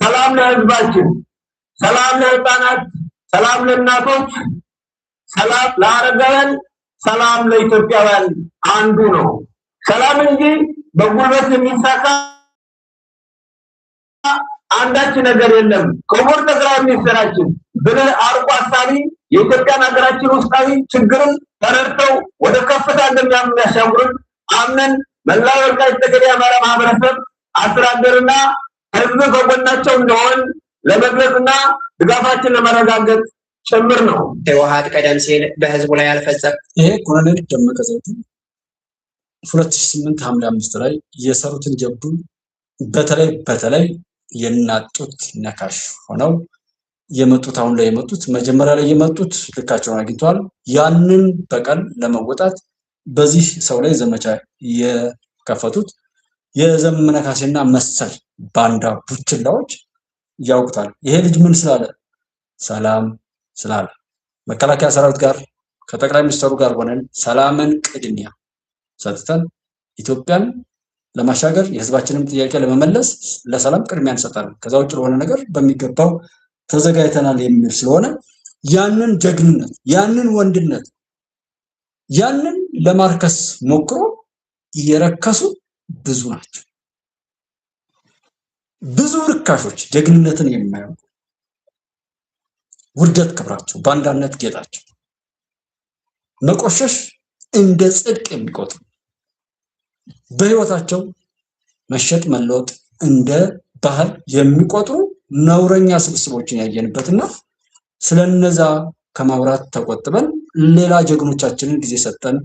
ሰላም ለህዝባችን፣ ሰላም ለህፃናት፣ ሰላም ለእናቶች፣ ሰላም ለአረጋውያን፣ ሰላም ለኢትዮጵያውያን አንዱ ነው። ሰላም እንጂ በጉልበት የሚሳካ አንዳች ነገር የለም። ክቡር ጠቅላይ ሚኒስትራችን ብልህ አርቆ አሳቢ የኢትዮጵያን ሀገራችን ውስጣዊ ችግርን ተረድተው ወደ ከፍታ እንደሚያሻግሩን አምነን መላው ወልቃይት ጠገዴ የአማራ ማህበረሰብ አስተዳደርና ህዝብ ከጎናቸው እንደሆን ለመግለጽና ድጋፋችን ለማረጋገጥ ጭምር ነው። ህወሓት ቀደም ሲል በህዝቡ ላይ አልፈጸም። ይሄ ኮሎኔል ደመቀ ዘውዱ 2008 ሐምሌ 5 ላይ የሰሩትን ጀብዱ በተለይ የናጡት ነካሽ ሆነው የመጡት አሁን ላይ የመጡት መጀመሪያ ላይ የመጡት ልካቸውን አግኝተዋል። ያንን በቀል ለመወጣት በዚህ ሰው ላይ ዘመቻ የከፈቱት የዘመነ ካሴና መሰል ባንዳ ቡችላዎች ያውቁታል። ይሄ ልጅ ምን ስላለ? ሰላም ስላለ መከላከያ ሰራዊት ጋር ከጠቅላይ ሚኒስትሩ ጋር ሆነን ሰላምን ቅድሚያ ሰጥተን ኢትዮጵያን ለማሻገር የህዝባችንን ጥያቄ ለመመለስ ለሰላም ቅድሚያ እንሰጣለን። ከዛ ውጭ ለሆነ ነገር በሚገባው ተዘጋጅተናል የሚል ስለሆነ ያንን ጀግንነት፣ ያንን ወንድነት፣ ያንን ለማርከስ ሞክሮ እየረከሱ ብዙ ናቸው። ብዙ ርካሾች ጀግንነትን የማያውቁ ውርደት ክብራቸው፣ ባንዳነት ጌጣቸው፣ መቆሸሽ እንደ ጽድቅ የሚቆጥሩ በህይወታቸው መሸጥ መለወጥ እንደ ባህል የሚቆጥሩ ነውረኛ ስብስቦችን ያየንበትና ስለነዛ ከማውራት ተቆጥበን ሌላ ጀግኖቻችንን ጊዜ ሰጠን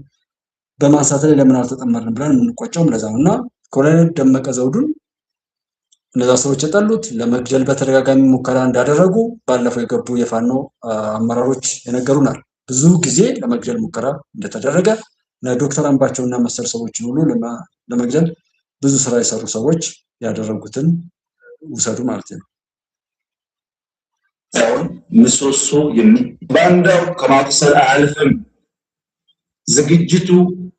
በማንሳት ላይ ለምን አልተጠመርን ብለን የምንቆጨው ለዛ ነውና ኮሎኔል ደመቀ ዘውዱን እነዛ ሰዎች የጠሉት ለመግደል በተደጋጋሚ ሙከራ እንዳደረጉ ባለፈው የገቡ የፋኖ አመራሮች የነገሩናል። ብዙ ጊዜ ለመግደል ሙከራ እንደተደረገ ዶክተር አምባቸውና መሰል ሰዎችን ሁሉ ለመግደል ብዙ ስራ የሰሩ ሰዎች ያደረጉትን ውሰዱ ማለት ነው። ምሰሶ ባንዳው ከማቁሰል አያልፍም። ዝግጅቱ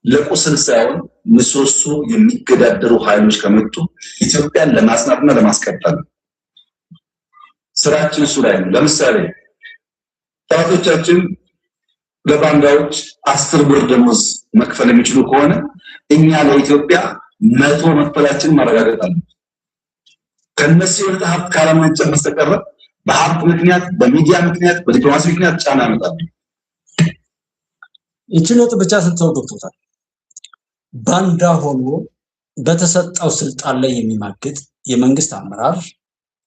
ለቁስል ሳይሆን ምሰሶ የሚገዳደሩ ኃይሎች ከመጡ ኢትዮጵያን ለማጽናትና ለማስቀጠል ስራችን እሱ ላይ ነው። ለምሳሌ ታቶቻችን ለባንዳዎች 10 ብር ደሞዝ መክፈል የሚችሉ ከሆነ እኛ ለኢትዮጵያ 100 መክፈላችን ማረጋገጥ አለብን። ከነሱ የወጣ ሀብት ካላመነጨ በስተቀር በሀብት ምክንያት፣ በሚዲያ ምክንያት፣ በዲፕሎማሲ ምክንያት ጫና ያመጣሉ። ይችላል ብቻ ስትተው ዶክተር ባንዳ ሆኖ በተሰጠው ስልጣን ላይ የሚማግጥ የመንግስት አመራር፣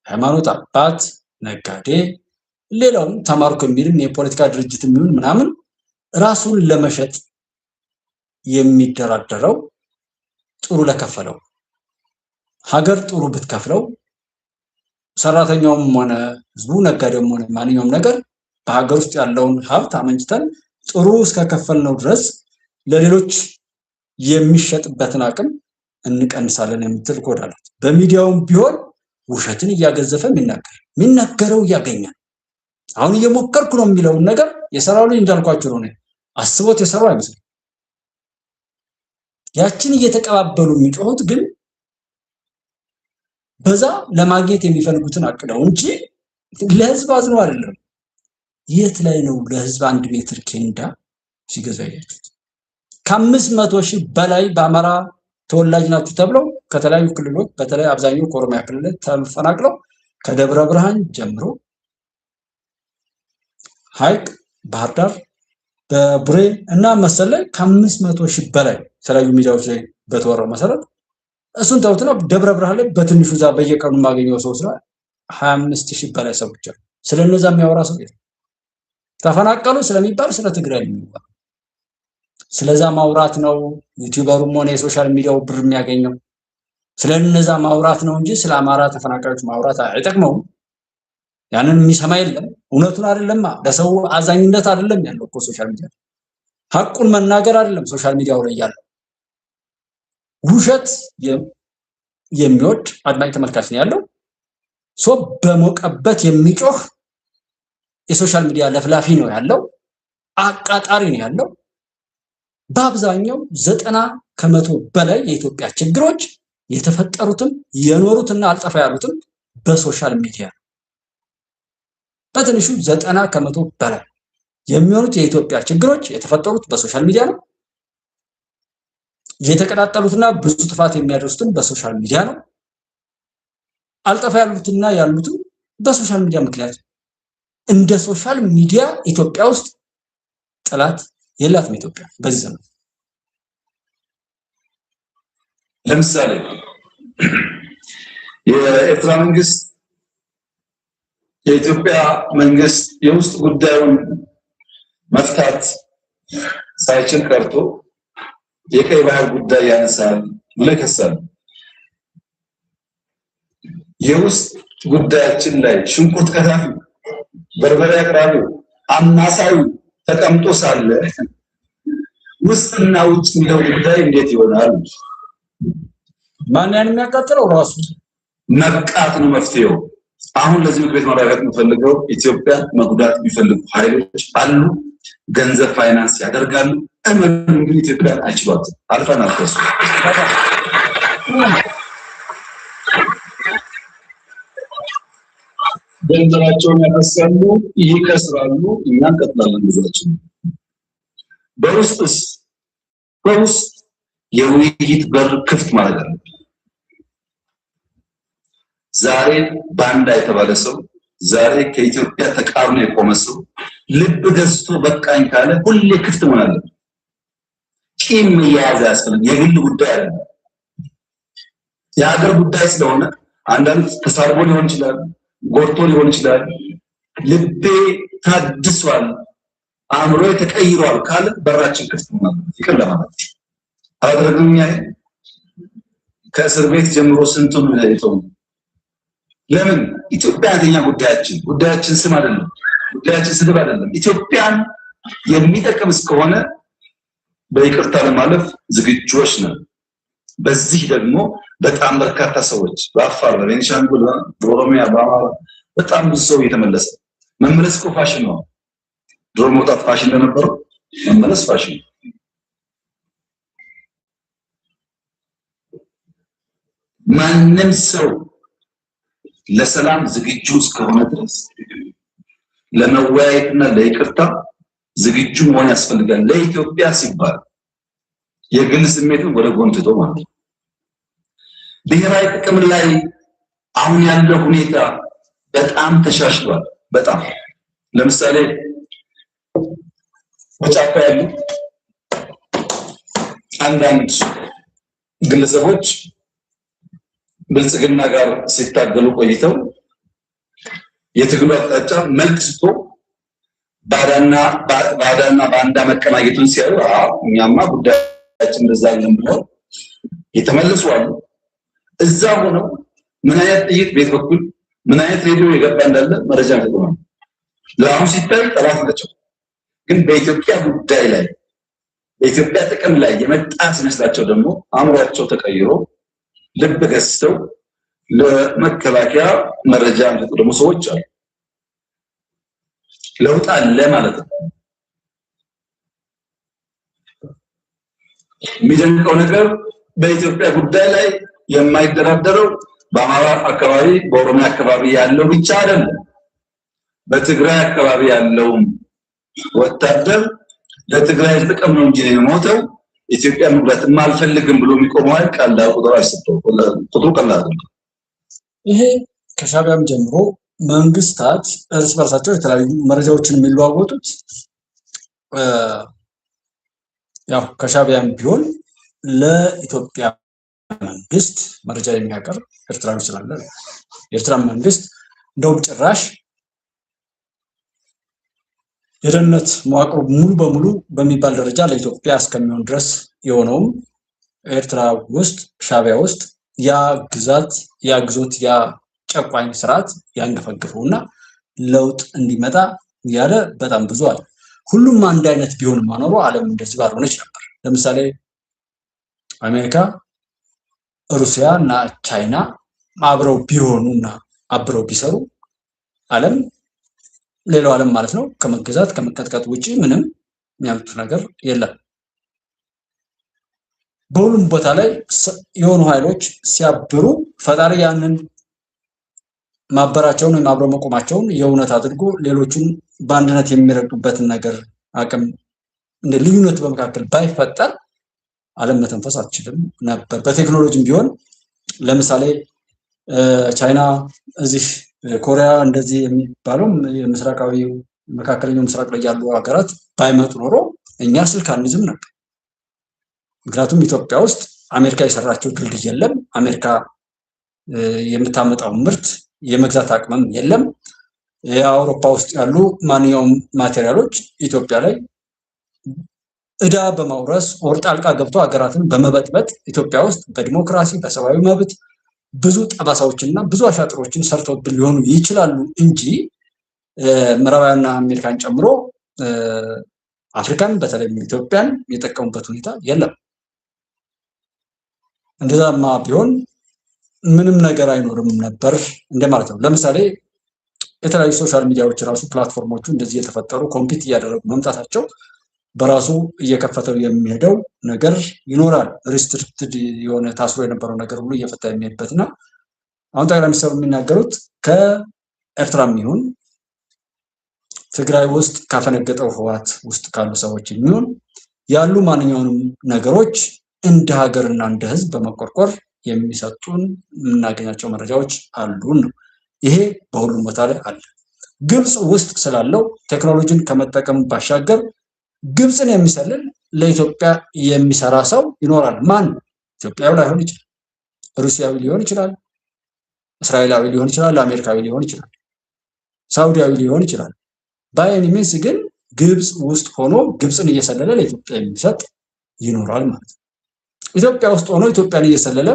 ሃይማኖት አባት፣ ነጋዴ፣ ሌላው ተማርኮ የሚልም የፖለቲካ ድርጅት የሚሆን ምናምን ራሱን ለመሸጥ የሚደራደረው ጥሩ ለከፈለው ሀገር ጥሩ ብትከፍለው ሰራተኛውም ሆነ ህዝቡ ነጋዴውም ሆነ ማንኛውም ነገር በሀገር ውስጥ ያለውን ሀብት አመንጭተን ጥሩ እስከከፈልነው ድረስ ለሌሎች የሚሸጥበትን አቅም እንቀንሳለን የምትል ኮድ አላት። በሚዲያውም ቢሆን ውሸትን እያገዘፈ የሚናገረው እያገኛል። አሁን እየሞከርኩ ነው የሚለውን ነገር የሰራው ልጅ እንዳልኳችሁ ነው። አስቦት የሰራው አይመስልም። ያችን እየተቀባበሉ የሚጮሁት ግን በዛ ለማግኘት የሚፈልጉትን አቅደው እንጂ ለህዝብ አዝነው አይደለም። የት ላይ ነው ለህዝብ 1 ሜትር ኬንዳ ሲገዛ ያያችሁት? ከ500,000 በላይ በአማራ ተወላጅ ናችሁ ተብለው ከተለያዩ ክልሎች በተለይ አብዛኛው ከኦሮሚያ ክልል ተፈናቅለው ከደብረ ብርሃን ጀምሮ ሐይቅ፣ ባህር ዳር፣ በቡሬ እና መሰል ላይ ከ500,000 በላይ የተለያዩ ሚዲያዎች ላይ በተወራው መሰረት እሱን ተውትና ደብረ ብርሃን ላይ በትንሹ ዛ በየቀኑ ማገኘው ሰው ስራ 25,000 በላይ ሰዎች አሉ። ስለነዛ የሚያወራ ሰው የለም። ተፈናቀሉ ስለሚባል ስለ ትግራይ የሚባል ስለዛ ማውራት ነው። ዩቲዩበሩም ሆነ የሶሻል ሚዲያው ብር የሚያገኘው ስለነዛ ማውራት ነው እንጂ ስለ አማራ ተፈናቃዮች ማውራት አይጠቅመውም። ያንን የሚሰማ የለም። እውነቱን አይደለም፣ ለሰው አዛኝነት አይደለም ያለው እኮ ሶሻል ሚዲያ። ሐቁን መናገር አይደለም ሶሻል ሚዲያው ላይ ያለው። ውሸት የሚወድ አድማጭ ተመልካች ነው ያለው። ሶ በሞቀበት የሚጮህ የሶሻል ሚዲያ ለፍላፊ ነው ያለው። አቃጣሪ ነው ያለው። በአብዛኛው 90% በላይ የኢትዮጵያ ችግሮች የተፈጠሩትም የኖሩትና አልጠፋ ያሉትም በሶሻል ሚዲያ ነው። በትንሹ 90% በላይ የሚሆኑት የኢትዮጵያ ችግሮች የተፈጠሩት በሶሻል ሚዲያ ነው። የተቀጣጠሉትና ብዙ ጥፋት የሚያደርሱትም በሶሻል ሚዲያ ነው። አልጠፋ ያሉትና ያሉትም በሶሻል ሚዲያ ምክንያት። እንደ ሶሻል ሚዲያ ኢትዮጵያ ውስጥ ጠላት የላትም። ኢትዮጵያ በዚህ ዘመን ለምሳሌ የኤርትራ መንግስት የኢትዮጵያ መንግስት የውስጥ ጉዳዩን መፍታት ሳይችል ቀርቶ የቀይ ባህር ጉዳይ ያነሳል ብሎ ይከሳል። የውስጥ ጉዳያችን ላይ ሽንኩርት ከታፊ፣ በርበሬ አቅራቢ፣ አማሳዩ ተቀምጦ ሳለ ውስጥና ውጭ የሚለው ጉዳይ እንዴት ይሆናል? ማን ያን የሚያቃጥለው ራሱ መብቃት ነው መፍትሄው። አሁን ለዚህ ምክር ቤት ማረጋገጥ የምፈልገው ኢትዮጵያ መጉዳት የሚፈልጉ ኃይሎች አሉ። ገንዘብ ፋይናንስ ያደርጋሉ። እመኑን ግን ኢትዮጵያ አይችሏትም። አልፈናል ከሱ። ገንዘባቸውን ያፈሳሉ፣ ይከስራሉ። እኛ እንቀጥላለን ጉዟችን። በውስጥ የውይይት በር ክፍት ማድረግ አለብን። ዛሬ ባንዳ የተባለ ሰው፣ ዛሬ ከኢትዮጵያ ተቃርኖ የቆመ ሰው ልብ ገዝቶ በቃኝ ካለ ሁሌ ክፍት መሆን አለበት። ቂም መያዝ ያስፈልግ። የግል ጉዳይ አይደለም፣ የሀገር ጉዳይ ስለሆነ አንዳንድ ተሳርቦ ሊሆን ይችላል፣ ጎርቶ ሊሆን ይችላል። ልቤ ታድሷል፣ አእምሮ ተቀይሯል ካለ በራችን ክፍት መሆን አለበት። ይቅር ለማለት አድርገኛ ከእስር ቤት ጀምሮ ስንቱን ለይተው ለምን ኢትዮጵያ አንደኛ ጉዳያችን ስም አይደለም፣ ጉዳያችን ስድብ አይደለም። ኢትዮጵያን የሚጠቅም እስከሆነ በይቅርታ ለማለፍ ዝግጁዎች ነን። በዚህ ደግሞ በጣም በርካታ ሰዎች በአፋር፣ በቤኒሻንጉል፣ በኦሮሚያ፣ በአማራ በጣም ብዙ ሰው እየተመለሰ መመለስ እኮ ፋሽን ነው። ድሮ መውጣት ፋሽን እንደነበረው መመለስ ፋሽን ነው። ማንም ሰው ለሰላም ዝግጁ እስከሆነ ድረስ ለመወያየትና ለይቅርታ ዝግጁ መሆን ያስፈልጋል። ለኢትዮጵያ ሲባል የግል ስሜትን ወደ ጎን ትቶ ማለት ነው። ብሔራዊ ጥቅም ላይ አሁን ያለው ሁኔታ በጣም ተሻሽሏል። በጣም ለምሳሌ በጫካ ያሉ አንዳንድ ግለሰቦች ብልጽግና ጋር ሲታገሉ ቆይተው የትግሉ አቅጣጫ መልክ ስቶ ባዳና ባንዳ መቀናየቱን ሲያዩ እኛማ ጉዳያችን እንደዛ አይደለም ብለው የተመለሱ አሉ። እዛ ሆነው ምን አይነት ጥይት ቤት በኩል ምን አይነት ሬዲዮ የገባ እንዳለ መረጃ ተቆማል። ለአሁን ሲታይ ጠላት ናቸው፣ ግን በኢትዮጵያ ጉዳይ ላይ በኢትዮጵያ ጥቅም ላይ የመጣ ሲመስላቸው ደግሞ አእምሯቸው ተቀይሮ ልብ ገዝተው ለመከላከያ መረጃ የሚሰጡ ደግሞ ሰዎች አሉ። ለውጥ አለ ማለት ነው። የሚደንቀው ነገር በኢትዮጵያ ጉዳይ ላይ የማይደራደረው በአማራ አካባቢ በኦሮሚያ አካባቢ ያለው ብቻ አይደለም። በትግራይ አካባቢ ያለው ወታደር ለትግራይ ጥቅም ነው እንጂ የሚሞተው ኢትዮጵያ መግባትም አልፈልግም ብሎ የሚቆመው አይደል? ቃል ቁጥሩ አይሰጠው ቁጥሩ ቀላል ነው። ይሄ ከሻዕቢያም ጀምሮ መንግስታት እርስ በርሳቸው የተለያዩ መረጃዎችን የሚለዋወጡት ያው ከሻዕቢያም ቢሆን ለኢትዮጵያ መንግስት መረጃ የሚያቀርብ ኤርትራዊ ስላለ የኤርትራ መንግስት እንደውም ጭራሽ የደህንነት መዋቅሩ ሙሉ በሙሉ በሚባል ደረጃ ለኢትዮጵያ እስከሚሆን ድረስ የሆነውም ኤርትራ ውስጥ ሻዕቢያ ውስጥ ያ ግዛት ያ ግዞት ያ ጨቋኝ ስርዓት ያንገፈገፈውና ለውጥ እንዲመጣ ያለ በጣም ብዙ አለ። ሁሉም አንድ አይነት ቢሆን ማኖሩ ዓለም እንደዚህ ባልሆነች ነበር። ለምሳሌ አሜሪካ፣ ሩሲያ እና ቻይና አብረው ቢሆኑና አብረው ቢሰሩ ዓለም ሌላው ዓለም ማለት ነው ከመገዛት ከመቀጥቀጥ ውጪ ምንም የሚያመጡት ነገር የለም። በሁሉም ቦታ ላይ የሆኑ ኃይሎች ሲያብሩ ፈጣሪ ያንን ማበራቸውን ወይም አብረው መቆማቸውን የእውነት አድርጎ ሌሎቹን በአንድነት የሚረዱበትን ነገር አቅም እንደ ልዩነት በመካከል ባይፈጠር ዓለም መተንፈስ አትችልም ነበር። በቴክኖሎጂም ቢሆን ለምሳሌ ቻይና እዚህ ኮሪያ እንደዚህ የሚባለው የምስራቃዊ መካከለኛው ምስራቅ ላይ ያሉ ሀገራት ባይመጡ ኖሮ እኛ ስልክ አንይዝም ነበር። ምክንያቱም ኢትዮጵያ ውስጥ አሜሪካ የሰራቸው ድልድይ የለም። አሜሪካ የምታመጣው ምርት የመግዛት አቅምም የለም። የአውሮፓ ውስጥ ያሉ ማንኛውም ማቴሪያሎች ኢትዮጵያ ላይ እዳ በማውረስ ወር ጣልቃ ገብቶ ሀገራትን በመበጥበጥ ኢትዮጵያ ውስጥ በዲሞክራሲ በሰብአዊ መብት ብዙ ጠባሳዎችና ብዙ አሻጥሮችን ሰርተውብን ሊሆኑ ይችላሉ እንጂ ምዕራባውያንና አሜሪካን ጨምሮ አፍሪካን በተለይ ኢትዮጵያን የጠቀሙበት ሁኔታ የለም። እንደዛማ ቢሆን ምንም ነገር አይኖርም ነበር እንደማለት ነው። ለምሳሌ የተለያዩ ሶሻል ሚዲያዎች ራሱ ፕላትፎርሞቹ እንደዚህ የተፈጠሩ ኮምፒት እያደረጉ መምጣታቸው በራሱ እየከፈተው የሚሄደው ነገር ይኖራል። ሪስትሪክትድ የሆነ ታስሮ የነበረው ነገር ሁሉ እየፈታ የሚሄድበትና አሁን ጠቅላይ ሚኒስትሩ የሚናገሩት ከኤርትራም ይሁን ትግራይ ውስጥ ካፈነገጠው ህወሓት ውስጥ ካሉ ሰዎች የሚሆን ያሉ ማንኛውንም ነገሮች እንደ ሀገርና እንደ ህዝብ በመቆርቆር የሚሰጡን የምናገኛቸው መረጃዎች አሉን ነው። ይሄ በሁሉም ቦታ ላይ አለ። ግብጽ ውስጥ ስላለው ቴክኖሎጂን ከመጠቀም ባሻገር ግብጽን የሚሰልል ለኢትዮጵያ የሚሰራ ሰው ይኖራል። ማን? ኢትዮጵያዊ ላይሆን ይችላል፣ ሩሲያዊ ሊሆን ይችላል፣ እስራኤላዊ ሊሆን ይችላል፣ አሜሪካዊ ሊሆን ይችላል፣ ሳውዲያዊ ሊሆን ይችላል። ባይኒ ሚንስ ግን ግብጽ ውስጥ ሆኖ ግብጽን እየሰለለ ለኢትዮጵያ የሚሰጥ ይኖራል ማለት ነው። ኢትዮጵያ ውስጥ ሆኖ ኢትዮጵያን እየሰለለ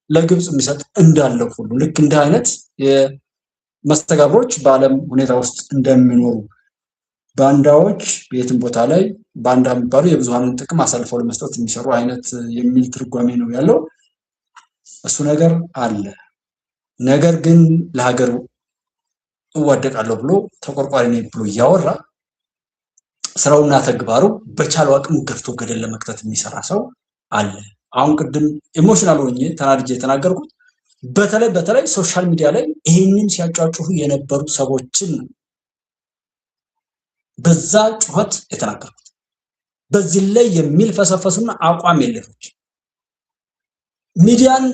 ለግብጽ የሚሰጥ እንዳለው ሁሉ ልክ እንደ አይነት የመስተጋብሮች በዓለም ሁኔታ ውስጥ እንደሚኖሩ ባንዳዎች በየትም ቦታ ላይ ባንዳ የሚባሉ የብዙሃንን ጥቅም አሳልፈው ለመስጠት የሚሰሩ አይነት የሚል ትርጓሜ ነው ያለው። እሱ ነገር አለ። ነገር ግን ለሀገር እዋደቃለሁ ብሎ ተቆርቋሪ ነኝ ብሎ እያወራ ስራውና ተግባሩ በቻለው አቅም ገፍቶ ገደል ለመክተት የሚሰራ ሰው አለ። አሁን ቅድም ኢሞሽናል ሆኜ ተናድጄ የተናገርኩት በተለይ ሶሻል ሚዲያ ላይ ይሄንን ሲያጫጩሁ የነበሩ ሰዎችን በዛ ጩኸት የተናገርኩት በዚህ ላይ የሚልፈሰፈሱና አቋም የለሾች ሚዲያን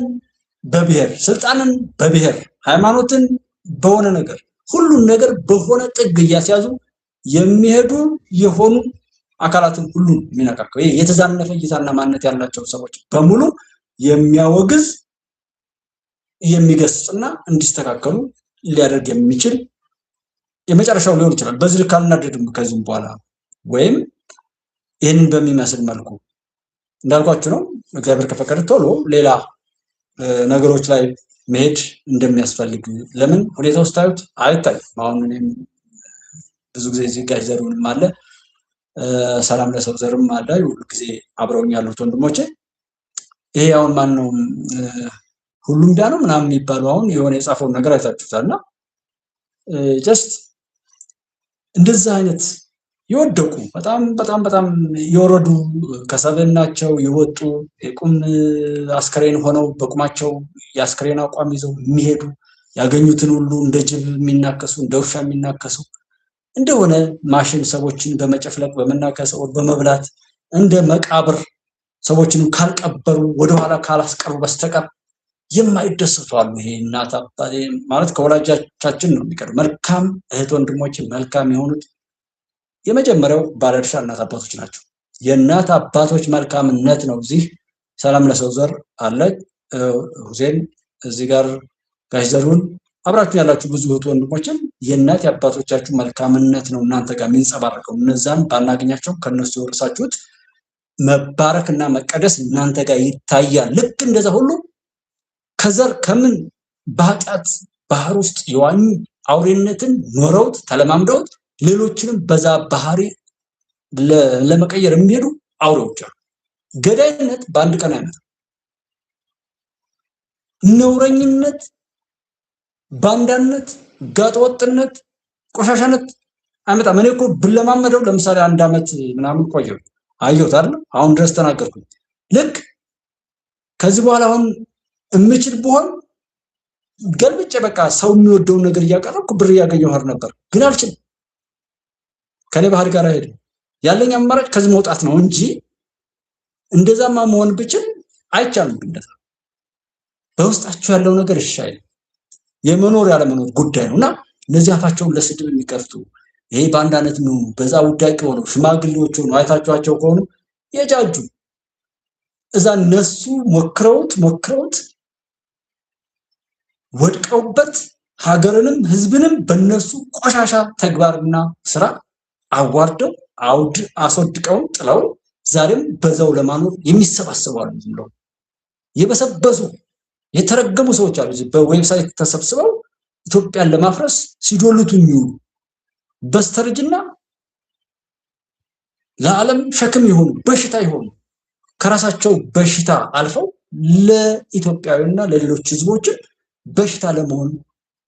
በብሔር ስልጣንን በብሔር ሃይማኖትን በሆነ ነገር ሁሉን ነገር በሆነ ጥግ እያስያዙ የሚሄዱ የሆኑ አካላትን ሁሉ የሚነካከው ይሄ የተዛነፈ እይታና ማንነት ያላቸው ሰዎች በሙሉ የሚያወግዝ የሚገስጽና እንዲስተካከሉ ሊያደርግ የሚችል የመጨረሻው ሊሆን ይችላል። በዚህ ልክ አልናደድም ከዚህም በኋላ ወይም ይህንን በሚመስል መልኩ እንዳልኳችሁ ነው። እግዚአብሔር ከፈቀደ ቶሎ ሌላ ነገሮች ላይ መሄድ እንደሚያስፈልግ ለምን ሁኔታው ስታዩት አይታይም። አሁን እኔም ብዙ ጊዜ እዚህ ጋር ዘሩንም አለ ሰላም ለሰው ዘርም አለ ሁሉ ጊዜ አብረውኝ ያሉት ወንድሞቼ ይሄ አሁን ማን ነው ሁሉም ዳ ነው ምናምን የሚባለው አሁን የሆነ የጻፈው ነገር አይታችሁታልና ጀስት እንደዛ አይነት ይወደቁ በጣም የወረዱ ከሰብናቸው የወጡ የቁም አስከሬን ሆነው በቁማቸው የአስከሬን አቋም ይዘው የሚሄዱ ያገኙትን ሁሉ እንደ ጅብ የሚናከሱ እንደ ውሻ የሚናከሱ እንደሆነ ማሽን ሰዎችን በመጨፍለቅ በመናከሰው በመብላት እንደ መቃብር ሰዎችን ካልቀበሩ ወደ ኋላ ካላስቀሩ በስተቀር የማይደሰቱ አሉ። ይሄ እናት አባቴ ማለት ከወላጆቻችን ነው የሚቀር መልካም እህት ወንድሞች መልካም የሆኑት የመጀመሪያው ባለድርሻ እናት አባቶች ናቸው። የእናት አባቶች መልካምነት ነው። እዚህ ሰላም ለሰው ዘር አለ ሁሴን እዚህ ጋር ጋሽ ዘሩን አብራችሁ ያላችሁ ብዙ እህት ወንድሞችን የእናት አባቶቻችሁ መልካምነት ነው እናንተ ጋር የሚንጸባረቀው። እነዛን ባናገኛቸው ከነሱ የወረሳችሁት መባረክና መቀደስ እናንተ ጋር ይታያል። ልክ እንደዛ ሁሉ ከዘር ከምን በኃጢአት ባህር ውስጥ የዋኙ አውሬነትን ኖረውት ተለማምደውት ሌሎችንም በዛ ባህሪ ለመቀየር የሚሄዱ አውሬዎች አሉ። ገዳይነት በአንድ ቀን አይመጣም። ነውረኝነት፣ ባንዳነት፣ ጋጠወጥነት፣ ቆሻሻነት አይመጣም። እኔ እኮ ብለማመደው ለምሳሌ 1 አመት ምናምን ቆየሁ አየሁት አይደል? አሁን ድረስ ተናገርኩኝ። ልክ ከዚህ በኋላ አሁን እምችል ብሆን ገልብጬ በቃ ሰው የሚወደውን ነገር እያቀረብኩ ብር እያገኘሁ ነበር፣ ግን አልችልም። ከኔ ባህሪ ጋር አይሄድም። ያለኝ አማራጭ ከዚህ መውጣት ነው እንጂ እንደዛማ መሆን ብችል አይቻልም። እንደዛ በውስጣችሁ ያለው ነገር ይሻል የመኖር ያለ መኖር ጉዳይ ነውና እነዚህ አፋቸውን ለስድብ የሚከፍቱ ይሄ ባንዳነት ነው በዛ ውዳቂ ሆነው ሽማግሌዎች ሆነው አይታችኋቸው ከሆኑ የጃጁ እዛ እነሱ ሞክረውት ወድቀውበት ሀገርንም ህዝብንም በእነሱ ቆሻሻ ተግባርና ስራ አዋርደው አስወድቀው ጥለው ዛሬም በዛው ለማኖር የሚሰባሰቡ አሉ። ዝምለው የበሰበሱ የተረገሙ ሰዎች አሉ። በዌብሳይት ተሰብስበው ኢትዮጵያን ለማፍረስ ሲዶልቱ የሚውሉ በስተርጅና ለዓለም ሸክም ይሆኑ በሽታ ይሆኑ ከራሳቸው በሽታ አልፈው ለኢትዮጵያውያንና ለሌሎች ህዝቦች በሽታ ለመሆን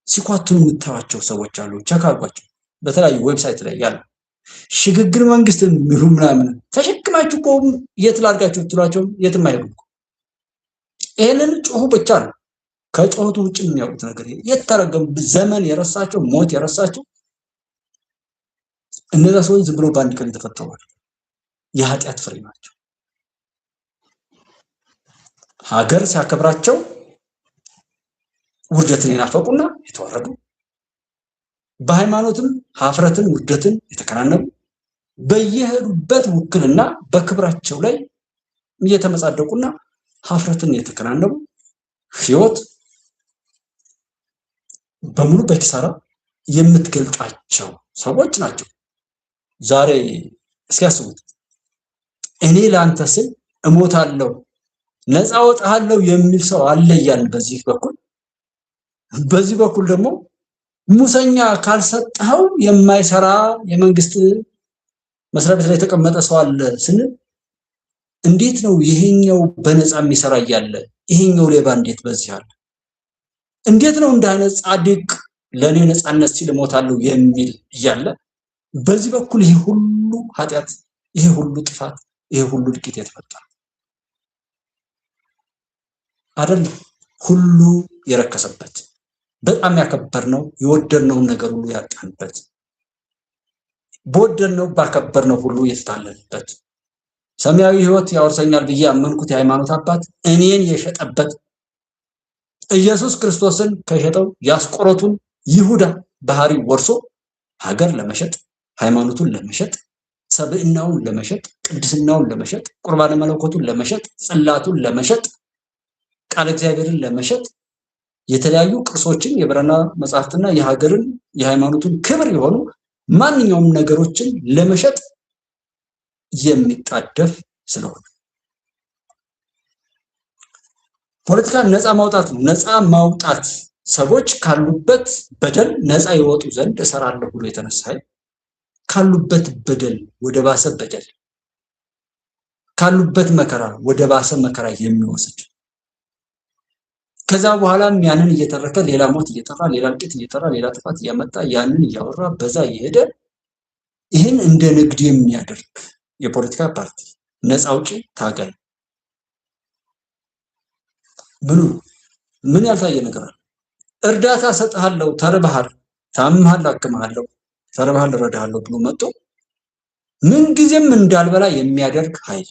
ሲኳቱኑ የምታዩቸው ሰዎች አሉ። ቸክ አድርጓቸው። በተለያዩ ዌብሳይት ላይ ያሉ ሽግግር መንግስት የሚሉ ምናምን ተሸክማችሁ ቆም የት ላድርጋችሁ ትሏቸው የትም አይሄዱም። ይሄንን ጮሁ ብቻ ነው። ከጮሁቱ ውጭ የሚያውቁት ነገር የተረገሙ ዘመን የረሳቸው ሞት የረሳቸው እነዛ ሰዎች ዝም ብሎ በአንድ ቀን የተፈጠሩ የኃጢአት ፍሬ ናቸው። ሀገር ሲያከብራቸው ውርደትን የናፈቁና የተዋረዱ በሃይማኖትም ሀፍረትን ውርደትን የተከናነቡ በየሄዱበት ውክልና በክብራቸው ላይ እየተመጻደቁና ሀፍረትን የተከናነቡ ህይወት በሙሉ በኪሳራ የምትገልጣቸው ሰዎች ናቸው። ዛሬ እስኪያስቡት እኔ ላንተ ስል እሞታለሁ ነፃ ወጣለሁ የሚል ሰው አለ እያልን በዚህ በኩል ደግሞ ሙሰኛ ካልሰጠው የማይሰራ የመንግስት መስሪያ ቤት ላይ የተቀመጠ ሰው አለ ስንል እንዴት ነው ይሄኛው በነፃ የሚሰራ እያለ ይሄኛው ሌባ እንዴት በዚህ አለ? እንዴት ነው እንደ አይነት ጻድቅ ለኔ ነፃነት ሲል እሞታለሁ የሚል እያለ በዚህ በኩል ይሄ ሁሉ ኃጢአት ይሄ ሁሉ ጥፋት ይሄ ሁሉ ድቂት የተፈጠረ አይደል? ሁሉ የረከሰበት በጣም ያከበርነው የወደድነው ነገር ሁሉ ያጣንበት በወደድነው ባከበርነው ሁሉ የተታለልበት ሰማያዊ ህይወት ያወርሰኛል ብዬ አመንኩት የሃይማኖት አባት እኔን የሸጠበት ኢየሱስ ክርስቶስን ከሸጠው ያስቆሮቱን ይሁዳ ባህሪ ወርሶ ሀገር ለመሸጥ ሃይማኖቱን ለመሸጥ ሰብእናውን ለመሸጥ ቅድስናውን ለመሸጥ ቁርባነ መለኮቱን ለመሸጥ ጽላቱን ለመሸጥ ቃል እግዚአብሔርን ለመሸጥ የተለያዩ ቅርሶችን የብራና መጻሕፍትና የሀገርን የሃይማኖቱን ክብር የሆኑ ማንኛውም ነገሮችን ለመሸጥ የሚጣደፍ ስለሆነ ፖለቲካን ነፃ ማውጣት ነው። ነፃ ማውጣት ሰዎች ካሉበት በደል ነፃ ይወጡ ዘንድ እሰራለሁ ብሎ የተነሳ ካሉበት በደል ወደ ባሰ በደል ካሉበት መከራ ወደ ባሰ መከራ የሚወስድ ከዛ በኋላም ያንን እየተረከ ሌላ ሞት እየጠራ ሌላ እልቂት እየጠራ ሌላ ጥፋት እያመጣ ያንን እያወራ በዛ እየሄደ ይህን እንደ ንግድ የሚያደርግ የፖለቲካ ፓርቲ ነፃ አውጪ ታጋይ ምን ያልታየ ነገር አለ? እርዳታ ሰጥሃለሁ፣ ተርበሃል፣ ታምሃል፣ አክምሃለሁ፣ ተርበሃል፣ እረዳሃለሁ ብሎ መጥቶ ምን ጊዜም እንዳልበላ የሚያደርግ ኃይል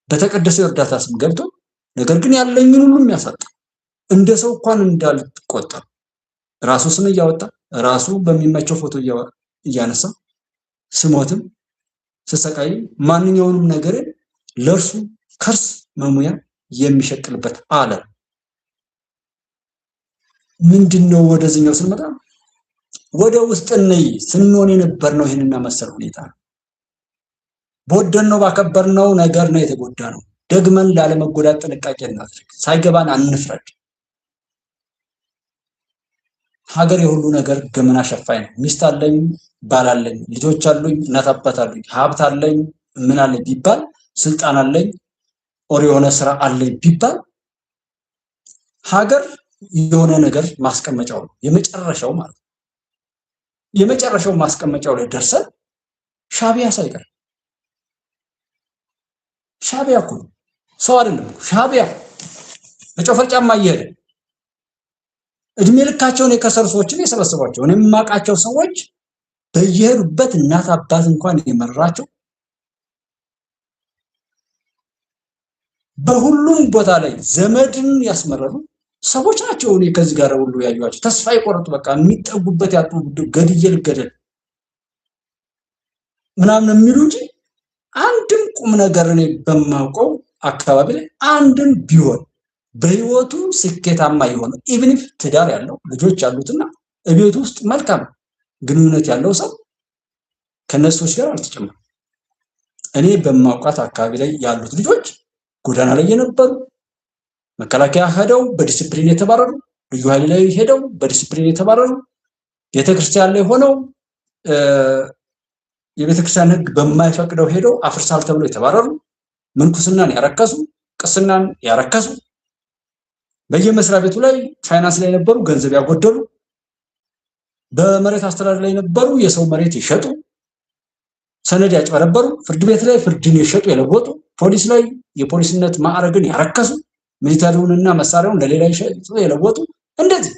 በተቀደሰ እርዳታ ስም ገብቶ ነገር ግን ያለኝን ሁሉ የሚያሳጣ እንደ ሰው እንኳን እንዳልቆጠር ራሱ ስም እያወጣ ራሱ በሚመቸው ፎቶ እያነሳ ስሞትም ስሰቃይ ማንኛውንም ነገር ለርሱ ከርስ መሙያ የሚሸቅልበት አለ። ምንድነው? ወደዚህኛው ስንመጣ ወደ ውስጥ ነይ ስንሆን የነበርነው ይሄንና መሰል ሁኔታ በወደነው ባከበርነው ነገር ነው የተጎዳ ነው። ደግመን ላለመጎዳት ጥንቃቄ እናድርግ። ሳይገባን አንፍረድ። ሀገር የሁሉ ነገር ገመና ሸፋኝ ነው። ሚስት አለኝ፣ ባል አለኝ፣ ልጆች አሉኝ፣ እናት አባት አሉኝ፣ ሀብት አለኝ፣ ምን አለኝ ቢባል ስልጣን አለኝ ኦር የሆነ ስራ አለኝ ቢባል ሀገር የሆነ ነገር ማስቀመጫው ነው የመጨረሻው ማለት ነው። የመጨረሻው ማስቀመጫው ላይ ደርሰን ሻቢያ ሳይቀር ሻቢያ እኮ ሰው አይደለም። ሻቢያ በጨፈር ጫማ እየሄደ እድሜ ልካቸውን የከሰሩ ሰዎችን የሰበሰቧቸው እኔ የማውቃቸው ሰዎች በየሄዱበት እናት አባት እንኳን የመራቸው በሁሉም ቦታ ላይ ዘመድን ያስመረሩ ሰዎች ናቸው። እኔ ከዚህ ጋር ሁሉ ያዩዋቸው ተስፋ የቆረጡ በቃ የሚጠጉበት ያጡ ገድዬ ልገደል ምናምን የሚሉ እንጂ አንድም ቁም ነገር እኔ በማውቀው አካባቢ ላይ አንድም ቢሆን በህይወቱ ስኬታማ የሆነ ኢቭን ኢፍ ትዳር ያለው ልጆች ያሉትና እቤት ውስጥ መልካም ግንኙነት ያለው ሰው ከነሱስ ጋር አልተጨመረም። እኔ በማውቃት አካባቢ ላይ ያሉት ልጆች ጎዳና ላይ የነበሩ መከላከያ ሄደው በዲሲፕሊን የተባረሩ፣ ልዩ ኃይል ላይ ሄደው በዲሲፕሊን የተባረሩ፣ ቤተክርስቲያን ላይ ሆነው የቤተክርስቲያን ህግ በማይፈቅደው ሄደው አፍርሳል ተብሎ የተባረሩ፣ ምንኩስናን ያረከሱ፣ ቅስናን ያረከሱ፣ በየመስሪያ ቤቱ ላይ ፋይናንስ ላይ የነበሩ ገንዘብ ያጎደሉ፣ በመሬት አስተዳደር ላይ የነበሩ የሰው መሬት ይሸጡ፣ ሰነድ ያጭበረበሩ፣ ፍርድ ቤት ላይ ፍርድን የሸጡ የለወጡ፣ ፖሊስ ላይ የፖሊስነት ማዕረግን ያረከሱ፣ ሚሊታሪውንና መሳሪያውን ለሌላ ይሸጡ የለወጡ፣ እንደዚህ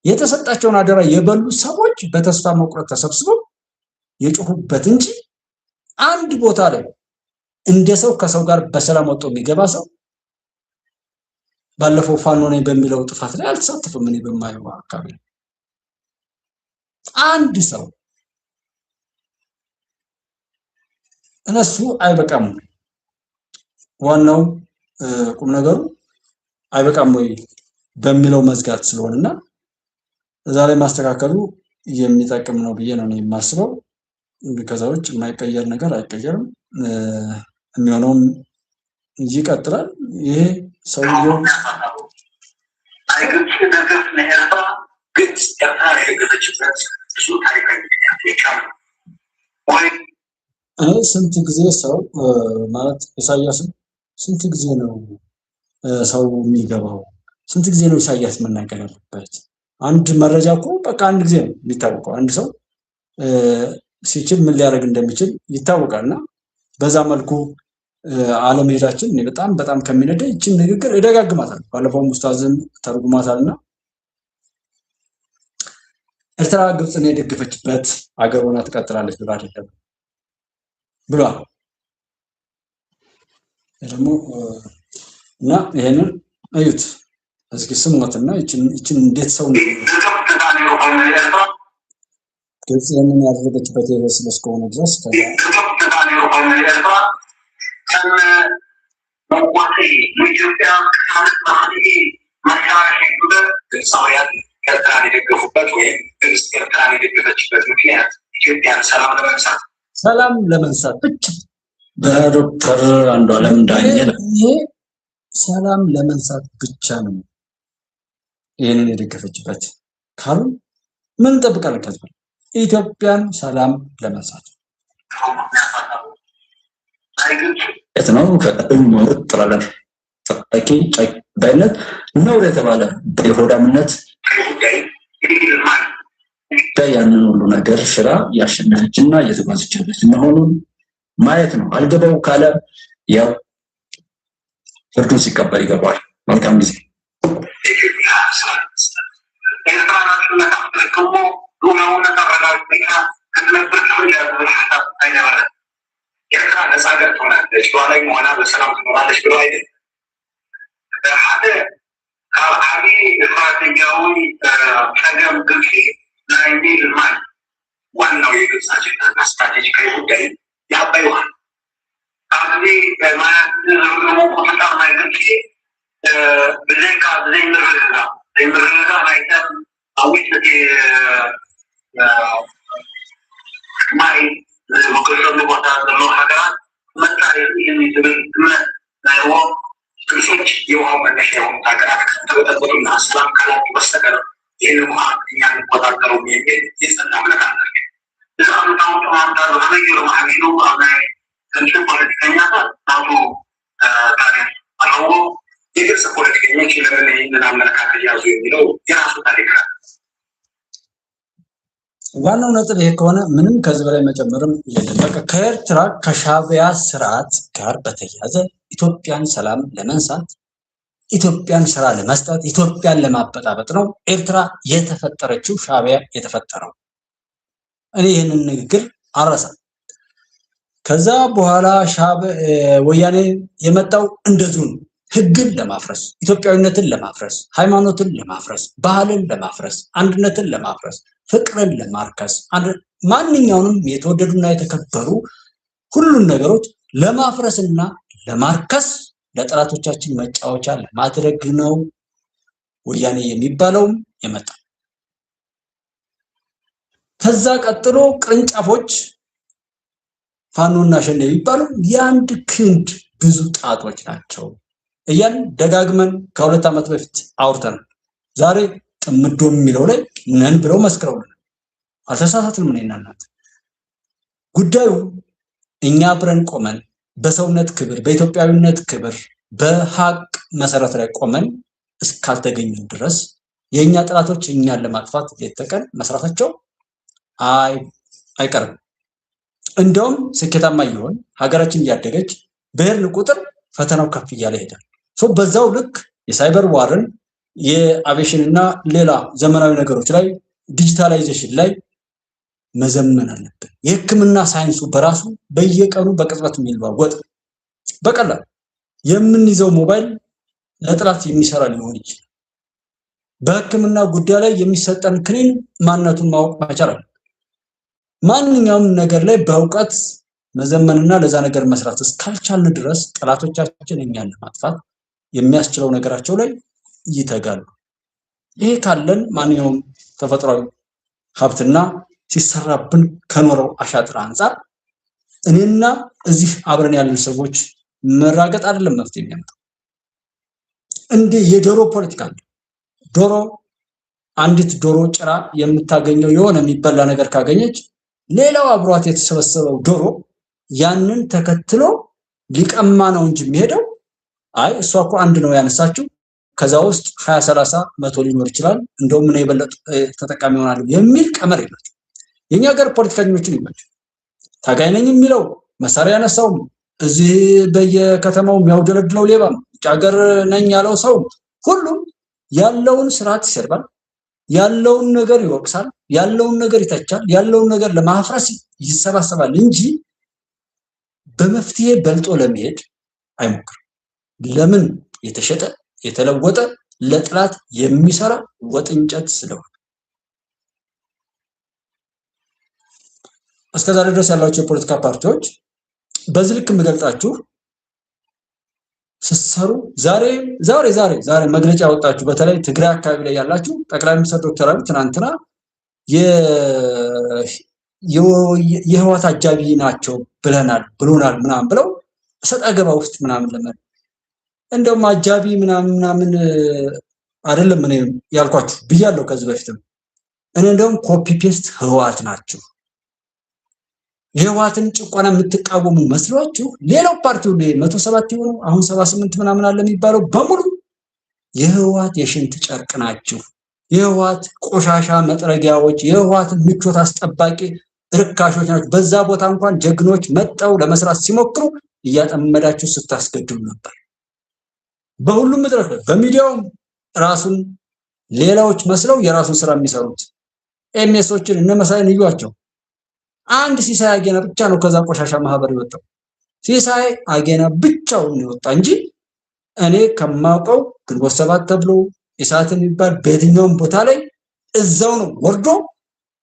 የተሰጣቸውን አደራ የበሉ ሰዎች በተስፋ መቁረጥ ተሰብስበው የጮሁበት እንጂ አንድ ቦታ ላይ እንደ ሰው ከሰው ጋር በሰላም ወጥቶ የሚገባ ሰው ባለፈው ፋኖ ነኝ በሚለው ጥፋት ላይ አልተሳተፈም። እኔ በማየው አካባቢ አንድ ሰው እነሱ አይበቃም። ዋናው ቁም ነገሩ አይበቃም ወይ በሚለው መዝጋት ስለሆነና እዛ ላይ ማስተካከሉ የሚጠቅም ነው ብዬ ነው የማስበው። ከዛ ውጭ የማይቀየር ነገር አይቀየርም። የሚሆነውም ይቀጥላል። ይሄ ሰውየው ስንት ጊዜ ሰው ማለት ኢሳያስን ስንት ጊዜ ነው ሰው የሚገባው? ስንት ጊዜ ነው ኢሳያስ መናገር ያለበት? አንድ መረጃ እኮ በቃ አንድ ጊዜ ነው የሚታወቀው። አንድ ሰው ሲችል ምን ሊያደርግ እንደሚችል ይታወቃልና በዛ መልኩ አለመሄዳችን እኔ በጣም ከሚነደ እቺን ንግግር እደጋግማታለሁ። ባለፈው ሙስታዝም ተርጉማታልና ኤርትራ ግብፅን የደገፈችበት አገር ሆና ትቀጥላለች ብሎ አይደለም ብሏል ደግሞ እና ይሄንን እዩት እስኪ ስሙትና እቺን እንዴት ሰው ነው ግብፅ ያንን ያደረገችበት የበስለ እስከሆነ ድረስ ሰላም ለመንሳት ብቻ በዶክተር አንዱዓለም ዳኘ ሰላም ለመንሳት ብቻ ነው ይህንን የደገፈችበት ካሉ ምን እንጠብቃለን? ከዚህ ኢትዮጵያን ሰላም ለመንሳት ነው ከእሞት ጥላለን ጠቂ ጨባይነት ነው የተባለ በሆዳምነት ያንን ሁሉ ነገር ሽራ ያሸነፈችና እየተጓዘችበት መሆኑን ማየት ነው። አልገባው ካለ ያው ፍርዱን ሲቀበል ይገባል። መልካም ጊዜ። ዋናው የግብጻችን ስትራቴጂካዊ ጉዳይ ያባይዋል አብዚ በማያት ነው ቆጣ ማይገጭ በዘንካ ዘይምርጋ ማይተም አዊት ማይ ወከሰሉ ቦታ ነው ሀገራት መጣ የሚዝብል ነው ክሶች የውሃው መነሻ የሆኑ ሀገራት ከተጠበቁና ሰላም ካላጡ በስተቀር ይህን ውሃ እኛ እንቆጣጠረው የሚል የጸና እምነት አለ። እዛምታው ተማምታ በተለየ ማህሚሉ አብናይ ከንትን ፖለቲከኛ ናቱ ታሪክ አለዎ የግብጽ ፖለቲከኞች ለምን ይህንን አመለካከት ያዙ የሚለው የራሱ ታሪክ ነው። ዋናው ነጥብ ይሄ ከሆነ ምንም ከዚህ በላይ መጨመርም የለም። በቃ ከኤርትራ ከሻዕቢያ ስርዓት ጋር በተያያዘ ኢትዮጵያን ሰላም ለመንሳት ኢትዮጵያን ስራ ለመስጠት ኢትዮጵያን ለማበጣበጥ ነው ኤርትራ የተፈጠረችው፣ ሻዕቢያ የተፈጠረው። እኔ ይህንን ንግግር አረሳም። ከዛ በኋላ ወያኔ የመጣው እንደዚሁ ነው። ህግን ለማፍረስ፣ ኢትዮጵያዊነትን ለማፍረስ፣ ሃይማኖትን ለማፍረስ፣ ባህልን ለማፍረስ፣ አንድነትን ለማፍረስ፣ ፍቅርን ለማርከስ፣ ማንኛውንም የተወደዱና የተከበሩ ሁሉን ነገሮች ለማፍረስና ለማርከስ ለጠላቶቻችን መጫወቻ ለማድረግ ነው ወያኔ የሚባለውም የመጣ። ከዛ ቀጥሎ ቅርንጫፎች ፋኖና ሸኔ የሚባሉ የአንድ ክንድ ብዙ ጣቶች ናቸው እያን ደጋግመን ከ2 ዓመት በፊት አውርተን ዛሬ ጥምዶ የሚለው ላይ ነን ብለው መስክረውልናል። አልተሳሳትንም። እኔና እናንተ ጉዳዩ እኛ አብረን ቆመን በሰውነት ክብር፣ በኢትዮጵያዊነት ክብር፣ በሀቅ መሰረት ላይ ቆመን እስካልተገኘን ድረስ የኛ ጠላቶች እኛን ለማጥፋት ሌት ተቀን መስራታቸው አይቀርም። እንደውም ስኬታማ ይሆን ሀገራችን እያደገች በሄድን ቁጥር ፈተናው ከፍ እያለ ይሄዳል። በዛው ልክ የሳይበር ዋርን የአቪዬሽን እና ሌላ ዘመናዊ ነገሮች ላይ ዲጂታላይዜሽን ላይ መዘመን አለብን። የሕክምና ሳይንሱ በራሱ በየቀኑ በቅጽበት የሚለዋወጥ በቀላል የምንይዘው ሞባይል ለጥላት የሚሰራ ሊሆን ይችላል። በሕክምና ጉዳይ ላይ የሚሰጠን ክኒን ማንነቱን ማወቅ መቻል አለብን። ማንኛውም ነገር ላይ በእውቀት መዘመንና ለዛ ነገር መስራት እስካልቻልን ድረስ ጠላቶቻችን እኛን ለማጥፋት የሚያስችለው ነገራቸው ላይ ይተጋሉ። ይሄ ካለን ማንኛውም ተፈጥሯዊ ሀብትና ሲሰራብን ከኖረው አሻጥር አንፃር እኔና እዚህ አብረን ያለን ሰዎች መራገጥ አይደለም መፍትሄ የሚያመጣው። እንደ የዶሮ ፖለቲካ ነው። ዶሮ አንዲት ዶሮ ጭራ የምታገኘው የሆነ የሚበላ ነገር ካገኘች ሌላው አብሯት የተሰበሰበው ዶሮ ያንን ተከትሎ ሊቀማ ነው እንጂ የሚሄደው አይ እሷ እኮ አንድ ነው ያነሳችው ከዛ ውስጥ 20 30 100 ሊኖር ይችላል እንደውም ምን የበለጠ ተጠቃሚ ይሆናል የሚል ቀመር የላቸው። የኛ ሀገር ፖለቲከኞችን ይመች ታጋይ ነኝ የሚለው መሳሪያ ያነሳው እዚህ በየከተማው የሚያውደለድለው ሌባም ጫገር ነኝ ያለው ሰው ሁሉም ያለውን ስርዓት ይሰርባል፣ ያለውን ነገር ይወቅሳል፣ ያለውን ነገር ይተቻል፣ ያለውን ነገር ለማፍረስ ይሰባሰባል እንጂ በመፍትሄ በልጦ ለመሄድ አይሞክርም። ለምን? የተሸጠ የተለወጠ ለጥላት የሚሰራ ወጥንጨት ስለሆነ። እስከዛሬ ድረስ ያላችሁ የፖለቲካ ፓርቲዎች በዚህ ልክ የምገልጻችሁ ስትሰሩ ዛሬ መግለጫ ያወጣችሁ በተለይ ትግራይ አካባቢ ላይ ያላችሁ ጠቅላይ ሚኒስትር ዶክተር አብይ ትናንትና የህወሓት አጃቢ ናቸው ብሎናል ምናምን ብለው ሰጣ ገባ ውስጥ ምናምን እንደውም አጃቢ ምናምን አይደለም እኔ ያልኳችሁ ብያለሁ ከዚህ በፊትም እኔ እንደውም ኮፒ ፔስት ህወሓት ናችሁ። የህወሓትን ጭቆና የምትቃወሙ መስሏችሁ ሌላው ፓርቲው 107 ይሆኑ አሁን 78 ምናምን አለ የሚባለው በሙሉ የህወሓት የሽንት ጨርቅ ናችሁ። የህወሓት ቆሻሻ መጥረጊያዎች፣ የህወሓት ምቾት አስጠባቂ ርካሾች ናችሁ። በዛ ቦታ እንኳን ጀግኖች መጣው ለመስራት ሲሞክሩ እያጠመዳችሁ ስታስገድሉ ነበር። በሁሉም መድረክ በሚዲያው ራሱን ሌላዎች መስለው የራሱን ስራ የሚሰሩት ኤምኤሶችን እነመሳይን ይዩዋቸው። አንድ ሲሳይ አጌና ብቻ ነው ከዛ ቆሻሻ ማህበር የወጣው። ሲሳይ አጌና ብቻውን የወጣ እንጂ እኔ ከማውቀው ግንቦት ሰባት ተብሎ ኢሳት የሚባል በየትኛውም ቦታ ላይ እዛው ነው ወርዶ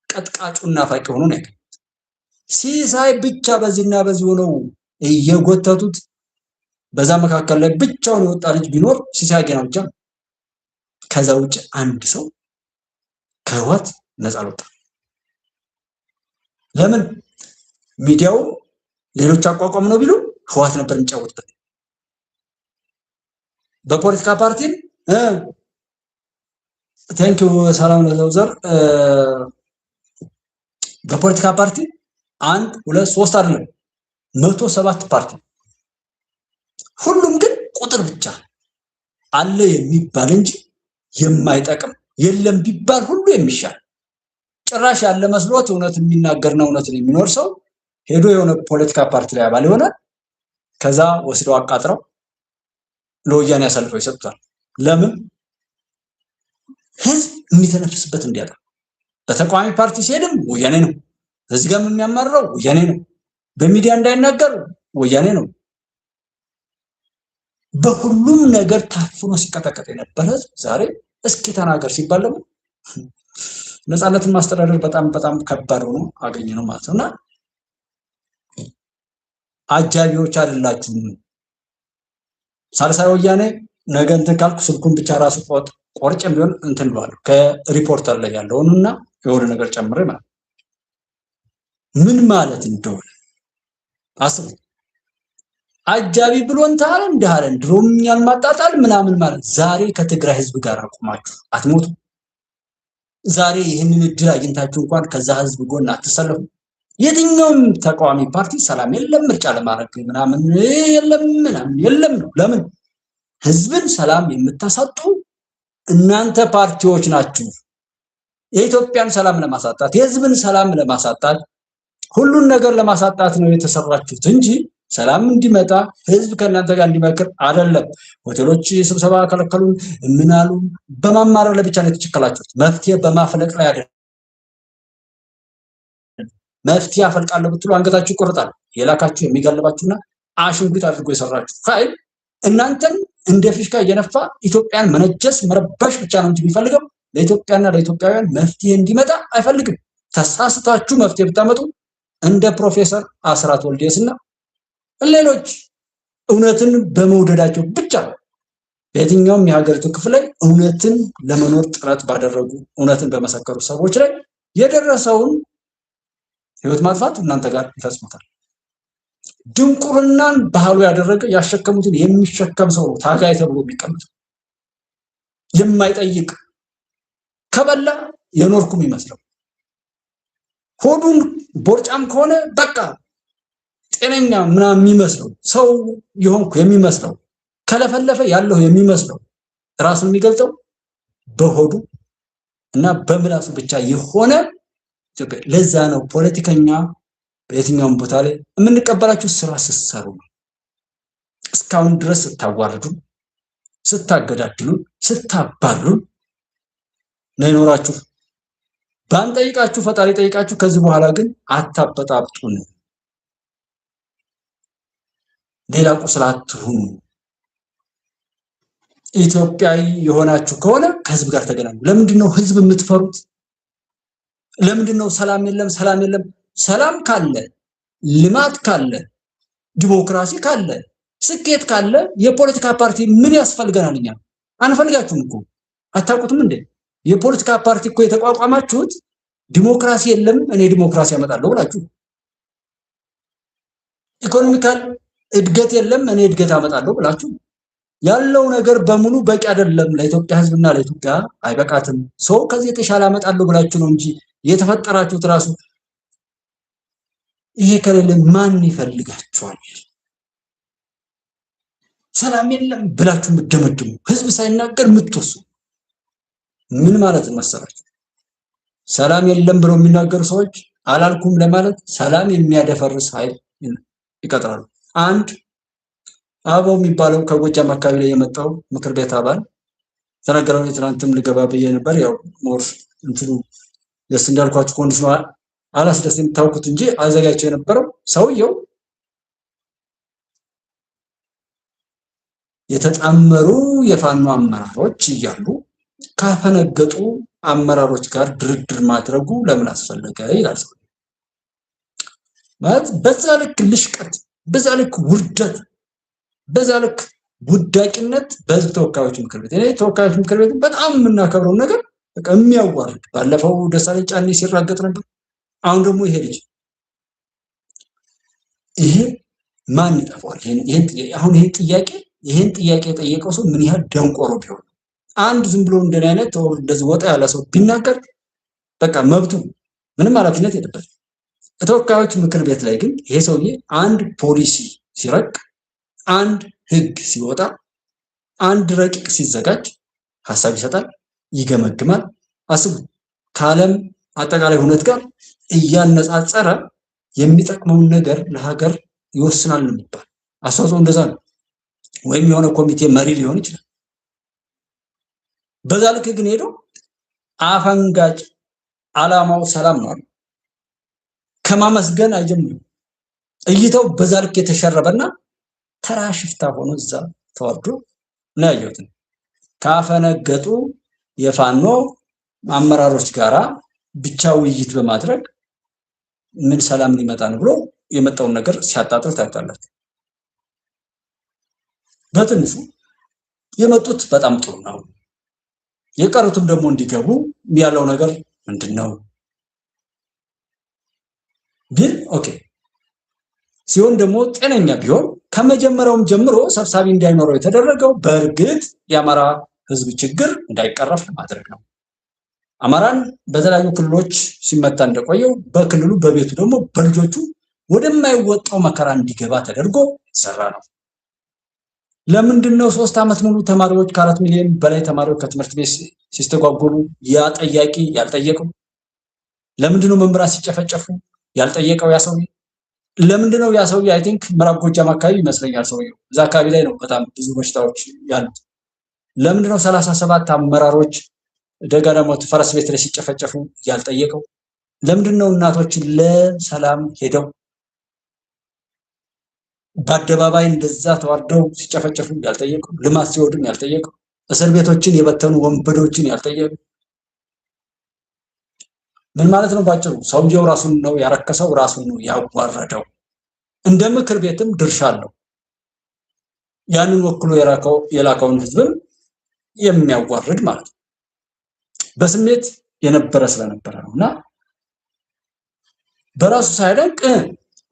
ቀጥቃጩና ፋቂ ሆኖ ነው ያገኘው። ሲሳይ ብቻ በዚህና በዚህ ሆነው እየጎተቱት በዛ መካከል ላይ ብቻውን የወጣ ልጅ ቢኖር ሲሳይ አጌና ብቻ። ከዛ ውጭ አንድ ሰው ከህወሓት ነፃ አልወጣም። ለምን? ሚዲያው ሌሎች አቋቋም ነው ቢሉ ህወሓት ነበር የሚጫወትበት። በፖለቲካ ፓርቲ ቴንኪው ሰላም ለዘውዘር በፖለቲካ ፓርቲ 1 2 3 አይደለም 107 ፓርቲ ሁሉም ግን ቁጥር ብቻ አለ የሚባል እንጂ የማይጠቅም የለም ቢባል ሁሉ የሚሻል ጭራሽ ያለ መስሎት እውነት የሚናገርና እውነትን የሚኖር ሰው ሄዶ የሆነ ፖለቲካ ፓርቲ ላይ አባል ይሆናል። ከዛ ወስደው አቃጥረው ለወያኔ ያሳልፈው ይሰጡታል። ለምን? ህዝብ የሚተነፍስበት እንዲያጣ። በተቃዋሚ ፓርቲ ሲሄድም ወያኔ ነው፣ እዚህ ጋር የሚያማርረው ወያኔ ነው፣ በሚዲያ እንዳይናገር ወያኔ ነው። በሁሉም ነገር ታፍኖ ሲቀጠቀጥ የነበረ ዛሬ እስኪ ተናገር ሲባል ደግሞ ነፃነትን ማስተዳደር በጣም ከባድ ሆኖ አገኘ ነው ማለት ነውና አጃቢዎች አይደላችሁም። ሳልሳይ ወያኔ ነገ እንትን ካልኩ ስልኩን ብቻ ራሱ ቆርጬም ቢሆን እንትን ብሏለሁ ከሪፖርተር ላይ ያለውንና የሆነ ነገር ጨምሬ ማለት ምን ማለት እንደሆነ አስቡ። አጃቢ ብሎን ታለ እንዳለን ድሮምኛል ማጣጣል ምናምን ማለት ዛሬ ከትግራይ ህዝብ ጋር አቁማችሁ አትሞቱ። ዛሬ ይህንን እድል አግኝታችሁ እንኳን ከዛ ህዝብ ጎን አትሰለፉ። የትኛውም ተቃዋሚ ፓርቲ ሰላም የለም ምርጫ ለማድረግ ምናምን የለም ነው። ለምን? ህዝብን ሰላም የምታሳጡ እናንተ ፓርቲዎች ናችሁ። የኢትዮጵያን ሰላም ለማሳጣት የህዝብን ሰላም ለማሳጣት ሁሉን ነገር ለማሳጣት ነው የተሰራችሁት እንጂ ሰላም እንዲመጣ ህዝብ ከእናንተ ጋር እንዲመክር አይደለም። ሆቴሎች ስብሰባ ከለከሉን ምናሉ በማማረር ለብቻ ነው የተቸከላችሁት። መፍትሄ በማፍለቅ ላይ አይደለም። መፍትሄ አፈልቃለሁ ብትሉ አንገታችሁ ይቆርጣል። የላካችሁ የሚጋልባችሁና አሽንጉት አድርጎ የሰራችሁ ፋይል እናንተም እንደ ፊሽካ እየነፋ ኢትዮጵያን መነጀስ መረበሽ ብቻ ነው እንጂ የሚፈልገው ለኢትዮጵያና ለኢትዮጵያውያን መፍትሄ እንዲመጣ አይፈልግም። ተሳስታችሁ መፍትሄ ብታመጡ እንደ ፕሮፌሰር አስራት ወልዴስና ሌሎች እውነትን በመውደዳቸው ብቻ በየትኛውም የሀገሪቱ ክፍል ላይ እውነትን ለመኖር ጥረት ባደረጉ እውነትን በመሰከሩ ሰዎች ላይ የደረሰውን ህይወት ማጥፋት እናንተ ጋር ይፈጽሙታል። ድንቁርናን ባህሉ ያደረገ ያሸከሙትን የሚሸከም ሰው ነው ታጋይ ተብሎ የሚቀመጥ የማይጠይቅ ከበላ የኖርኩም ይመስለው ሆዱን ቦርጫም ከሆነ በቃ ጤነኛ ምናምን የሚመስለው ሰው ይሆንኩ የሚመስለው ከለፈለፈ ያለው የሚመስለው ራሱን የሚገልጠው በሆዱ እና በምላሱ ብቻ የሆነ ኢትዮጵያ። ለዛ ነው ፖለቲከኛ በየትኛውም ቦታ ላይ የምንቀበላችሁ ስራ ስትሰሩ ነው። እስካሁን ድረስ ስታዋርዱ፣ ስታገዳድሉ፣ ስታባሉ ነው የኖራችሁ። ባንጠይቃችሁ ፈጣሪ ጠይቃችሁ። ከዚህ በኋላ ግን አታበጣብጡን። ሌላ ቁስል አትሁኑ። ኢትዮጵያዊ የሆናችሁ ከሆነ ከህዝብ ጋር ተገናኙ። ለምንድነው ህዝብ የምትፈሩት? ለምንድነው ሰላም የለም? ሰላም ካለ ልማት ካለ ዲሞክራሲ ካለ ስኬት ካለ የፖለቲካ ፓርቲ ምን ያስፈልገናል? እኛ አንፈልጋችሁም እኮ አታውቁትም እንዴ? የፖለቲካ ፓርቲ እኮ የተቋቋማችሁት ዲሞክራሲ የለም እኔ ዲሞክራሲ አመጣለሁ ብላችሁ፣ ኢኮኖሚካል እድገት የለም እኔ እድገት አመጣለሁ ብላችሁ፣ ያለው ነገር በሙሉ በቂ አይደለም ለኢትዮጵያ ህዝብና ለኢትዮጵያ አይበቃትም። ሰው ከዚህ የተሻለ አመጣለሁ ብላችሁ ነው እንጂ የተፈጠራችሁት ራሱ ይሄ ከሌለ ማን ይፈልጋችኋል? ሰላም የለም ብላችሁ የምትደመድሙ ህዝብ ሳይናገር የምትወስኑ ምን ማለት መሰላችሁ? ሰላም የለም ብለው የሚናገሩ ሰዎች አላልኩም ለማለት ሰላም የሚያደፈርስ ኃይል ይቀጥራሉ። አንድ አበባው የሚባለው ከጎጃም አካባቢ ላይ የመጣው ምክር ቤት አባል ተናገረው። ትናንትም ልገባ ብዬ ነበር። ያው ሞር እንትኑ ደስ እንዳልኳችሁ ኮንዲሽኑ አላስደስተኝ ታውቁት እንጂ አዘጋጅቸው የነበረው ሰውየው የተጣመሩ የፋኖ አመራሮች እያሉ ካፈነገጡ አመራሮች ጋር ድርድር ማድረጉ ለምን አስፈለገ ይላል ሰው። ማለት በዛ ልክ ልሽቀት፣ በዛ ልክ ውርደት፣ በዛ ልክ ውዳቂነት በህዝብ ተወካዮች ምክር ቤት እኔ ተወካዮች ምክር ቤት በጣም የምናከብረው ነገር በቃ የሚያዋርድ ባለፈው ደሳለኝ ጫኔ ሲራገጥ ነበር። አሁን ደግሞ ይሄ ልጅ ይሄ ማን ይጠፋዋል? ይሄን ጥያቄ የጠየቀው ሰው ምን ያህል ደንቆሮ ቢሆን አንድ ዝም ብሎ እንደኔ አይነት እንደዚህ ወጣ ያለ ሰው ቢናገር በቃ መብቱ ምንም ኃላፊነት የለበትም። ተወካዮች ምክር ቤት ላይ ግን ይሄ ሰውዬ አንድ ፖሊሲ ሲረቅ፣ አንድ ህግ ሲወጣ፣ አንድ ረቂቅ ሲዘጋጅ ሐሳብ ይሰጣል፣ ይገመግማል። አስቡ ከዓለም አጠቃላይ ሁኔታ ጋር እያነጻጸረ የሚጠቅመውን ነገር ለሀገር ይወስናል ነው የሚባል። አስተዋጽኦ እንደዛ ነው። ወይም የሆነ ኮሚቴ መሪ ሊሆን ይችላል። በዛ ልክ ግን ሄዶ አፈንጋጭ ዓላማው ሰላም ነው ከማመስገን አይጀምርም። እይታው በዛ ልክ የተሸረበና ተራ ሽፍታ ሆኖ እዛ ተዋርዶ ነው ያየሁት። ካፈነገጡ የፋኖ አመራሮች ጋራ ብቻ ውይይት በማድረግ ምን ሰላም ሊመጣ ነው ብሎ የመጣውን ነገር ሲያጣጥል ታይታላችሁ። በትንሹ የመጡት በጣም ጥሩ ነው። የቀሩትም ደግሞ እንዲገቡ ያለው ነገር ምንድነው? ግን ኦኬ ሲሆን ደግሞ ጤነኛ ቢሆን ከመጀመሪያውም ጀምሮ ሰብሳቢ እንዳይኖረው የተደረገው በእርግጥ የአማራ ህዝብ ችግር እንዳይቀረፍ ለማድረግ ነው። አማራን በተለያዩ ክልሎች ሲመታ እንደቆየው በክልሉ በቤቱ ደግሞ በልጆቹ ወደማይወጣው መከራ እንዲገባ ተደርጎ ይሰራ ነው። ለምንድነው 3 ዓመት ሙሉ ተማሪዎች ከ4 ሚሊዮን በላይ ተማሪዎች ከትምህርት ቤት ሲስተጓጎሉ ያጠያቂ ያልጠየቀው? ለምንድነው መምህራን ሲጨፈጨፉ ያልጠየቀው ያ ሰውዬ? ለምንድነው ያ ሰውዬ አይ ቲንክ ምዕራብ ጎጃም አካባቢ ይመስለኛል ሰውዬው እዛ አካባቢ ላይ ነው በጣም ብዙ በሽታዎች ያሉት። ለምንድነው 37 አመራሮች ደጋዳሞት ፈረስ ቤት ላይ ሲጨፈጨፉ ያልጠየቀው? ለምንድነው እናቶች ለሰላም ሄደው በአደባባይ እንደዛ ተዋርደው ሲጨፈጨፉ ያልጠየቀው? ልማት ሲወድም ያልጠየቀው? እስር ቤቶችን የበተኑ ወንበዶችን ያልጠየቀው? ምን ማለት ነው? ባጭሩ ሰውየው ራሱን ነው ያረከሰው፣ ራሱን ነው ያዋረደው። እንደ ምክር ቤትም ድርሻ አለው። ያንን ወክሎ የላከውን ህዝብም የሚያዋርድ ማለት ነው። በስሜት የነበረ ስለነበረ ነውና በራሱ ሳይደንቅ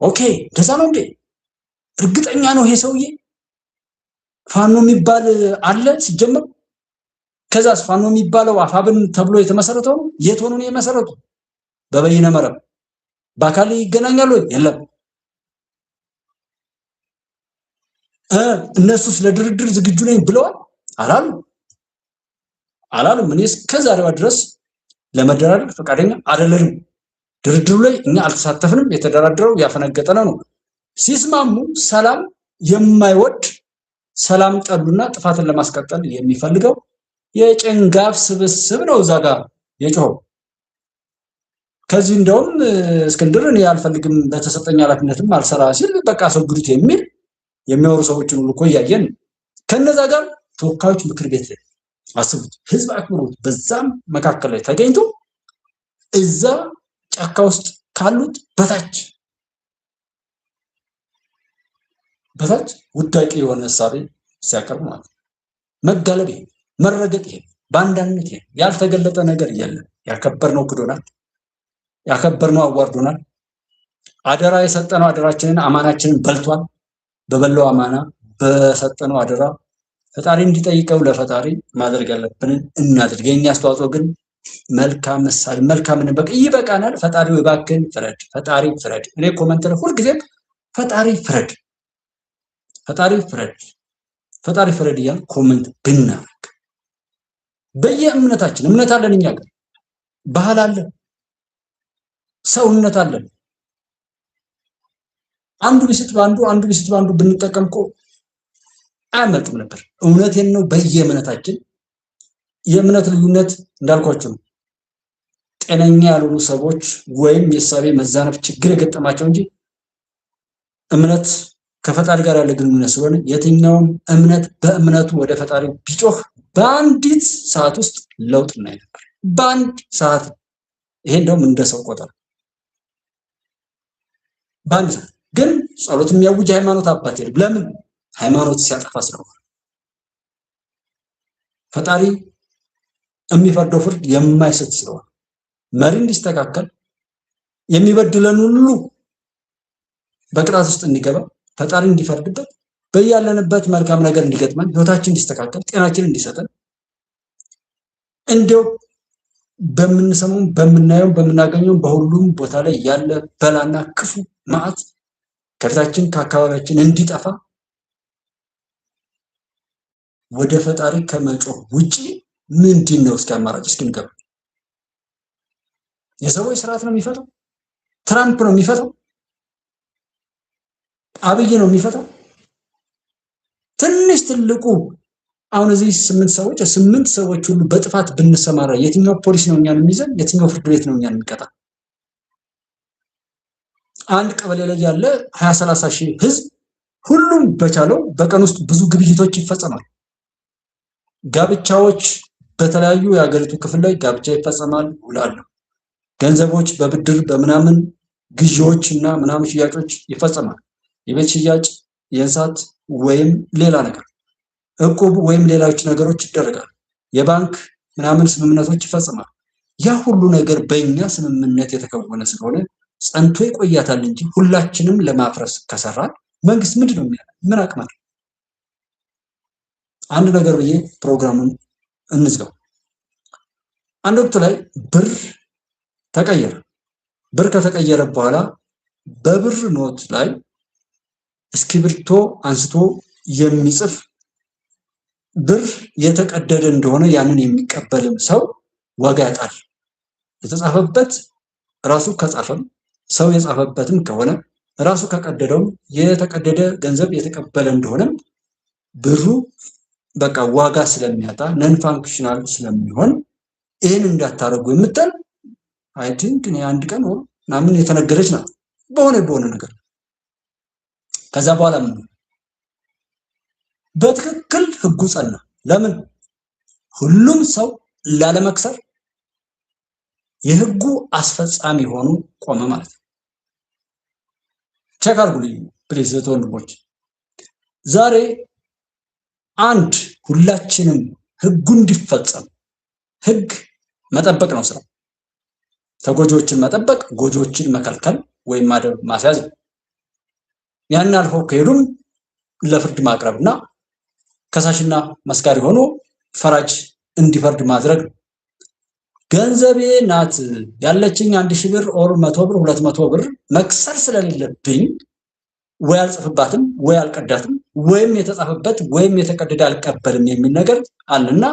ኦኬ እንደዛ ነው እንዴ? እርግጠኛ ነው ይሄ ሰውዬ ፋኖ የሚባል አለ ሲጀመር? ከዛስ ፋኖ የሚባለው አፋብን ተብሎ የተመሰረተው የት ሆኖ ነው የመሰረተው? በበይነ መረብ በአካል ይገናኛሉ? የለም። እነሱስ ለድርድር ዝግጁ ነኝ ብለዋል? አላሉም። እኔ እስከዛሬዋ ድረስ ለመደራደር ፈቃደኛ አይደለንም፣ ድርድሩ ላይ እኛ አልተሳተፍንም፣ የተደራደረው ያፈነገጠ ነው። ሲስማሙ ሰላም የማይወድ ሰላም ጠሉና ጥፋትን ለማስቀጠል የሚፈልገው የጭንጋፍ ስብስብ ነው እዛ ጋር የጮኸው። ከዚህ እንደውም እስክንድር እኔ አልፈልግም በተሰጠኝ ኃላፊነትም አልሰራ ሲል በቃ አስወግዱት የሚል የሚያወሩ ሰዎችን ሁሉ እኮ እያየን ከነዛ ጋር ተወካዮች ምክር ቤት ላይ አስቡት፣ ህዝብ አክብሮት በዛም መካከል ላይ ተገኝቶ እዛ ጫካ ውስጥ ካሉት በታች ውዳቂ የሆነ ሐሳብ ሲያቀርብ ማለት መጋለብ፣ መረገጥ፣ ባንዳነት ያልተገለጠ ነገር የለም። ያከበርነው ክዶናል፣ ያከበርነው አዋርዶናል። አደራ የሰጠነው አደራችንን አማናችንን በልቷል። በበላው አማና በሰጠነው አደራ ፈጣሪ እንዲጠይቀው ለፈጣሪ ማድረግ ያለብንን እናድርግ። የኛ አስተዋጽኦ ግን መልካም ምሳሌ መልካምን በቃ ይበቃናል። ፈጣሪው እባክህን ፍረድ፣ ፈጣሪ ፍረድ። እኔ ኮመንት ላይ ሁልጊዜም ፈጣሪ ፍረድ፣ ፈጣሪ ፍረድ፣ ፈጣሪ ፍረድ እያልን ኮመንት ብናደርግ በየእምነታችን እምነት አለን፣ እኛ ጋር ባህል አለን፣ ሰውነት አለን። አንዱ ቢስት ባንዱ አንዱ ቢስት ባንዱ ብንጠቀም እኮ አያመልጥም ነበር። እውነቴን ነው። በየእምነታችን የእምነት ልዩነት እንዳልኳችሁ ነው። ጤነኛ ያልሆኑ ሰዎች ወይም የሳቤ መዛነፍ ችግር የገጠማቸው እንጂ እምነት ከፈጣሪ ጋር ያለ ግንኙነት ስለሆነ የትኛውም እምነት በእምነቱ ወደ ፈጣሪ ቢጮህ በአንዲት ሰዓት ውስጥ ለውጥ እናይ ነበር። በአንድ ሰዓት። ይሄ እንደውም እንደ ሰው ቆጠር በአንድ ሰዓት። ግን ጸሎት የሚያውጅ ሃይማኖት አባት የለም። ለምን? ሃይማኖት ሲያጠፋ ስለሆነ። ፈጣሪ የሚፈርደው ፍርድ የማይስት ስለሆነ መሪ እንዲስተካከል የሚበድለን ሁሉ በቅጣት ውስጥ እንዲገባ ፈጣሪ እንዲፈርድበት በያለንበት መልካም ነገር እንዲገጥመን ህይወታችን እንዲስተካከል ጤናችን እንዲሰጠን እንደው በምንሰማው በምናየው በምናገኘው በሁሉም ቦታ ላይ ያለ በላና ክፉ መዓት ከፊታችን ከአካባቢያችን እንዲጠፋ ወደ ፈጣሪ ከመጮህ ውጪ ምንድነው እስኪ አማራጭ እስኪ እንገባ። የሰዎች ስርዓት ነው የሚፈታው? ትራምፕ ነው የሚፈታው? አብይ ነው የሚፈታው? ትንሽ ትልቁ አሁን እዚህ 8 ሰዎች ሁሉ በጥፋት ብንሰማራ የትኛው ፖሊስ ነው እኛን የሚይዘን? የትኛው ፍርድ ቤት ነው እኛን የሚቀጣ? አንድ ቀበሌ ላይ ያለ 20-30 ሺህ ህዝብ ሁሉም በቻለው በቀን ውስጥ ብዙ ግብይቶች ይፈጸማል። ጋብቻዎች በተለያዩ የሀገሪቱ ክፍል ላይ ጋብቻ ይፈጸማል፣ ውላሉ። ገንዘቦች በብድር በምናምን ግዢዎች እና ምናምን ሽያጮች ይፈጸማል። የቤት ሽያጭ፣ የእንስሳት ወይም ሌላ ነገር እቁብ ወይም ሌሎች ነገሮች ይደረጋል። የባንክ ምናምን ስምምነቶች ይፈጸማል። ያ ሁሉ ነገር በእኛ ስምምነት የተከወነ ስለሆነ ጸንቶ ይቆያታል እንጂ ሁላችንም ለማፍረስ ከሰራን መንግስት ምንድነው ምን አቅም አለው? አንድ ነገር ብዬ ፕሮግራሙን እንዝጋው። አንድ ወቅት ላይ ብር ተቀየረ። ብር ከተቀየረ በኋላ በብር ኖት ላይ እስክሪብቶ አንስቶ የሚጽፍ ብር የተቀደደ እንደሆነ ያንን የሚቀበልም ሰው ዋጋ ያጣል። የተጻፈበት ራሱ ከጻፈም ሰው የጻፈበትም ከሆነ ራሱ ከቀደደውም የተቀደደ ገንዘብ የተቀበለ እንደሆነ ብሩ በቃ ዋጋ ስለሚያጣ ነን ፋንክሽናል ስለሚሆን ይሄን እንዳታረጉ የምትል አይ ቲንክ እኔ አንድ ቀን ምናምን የተነገረች ናት በሆነ ነገር። ከዛ በኋላ ምን በትክክል ህጉ ጸና። ለምን? ሁሉም ሰው ላለመክሰር የህጉ አስፈጻሚ ሆኖ ቆመ ማለት ነው። ቼክ አድርጉልኝ ፕሊዝ ወንድሞች። ዛሬ አንድ ሁላችንም ህጉ እንዲፈጸም ህግ መጠበቅ ነው ስራው። ተጎጆችን መጠበቅ፣ ጎጆችን መከልከል ወይም ማደብ ማስያዝ ነው። ያን አልፎ ከሄዱም ለፍርድ ማቅረብና ከሳሽና መስካሪ ሆኖ ፈራጅ እንዲፈርድ ማድረግ ነው። ገንዘቤ ናት ያለችኝ 1000 ብር ኦር 100 ብር 200 ብር መክሰር ስለሌለብኝ ወይ አልጽፍባትም ወይ አልቀዳትም ወይም የተጻፈበት ወይም የተቀደደ አልቀበልም የሚል ነገር አለና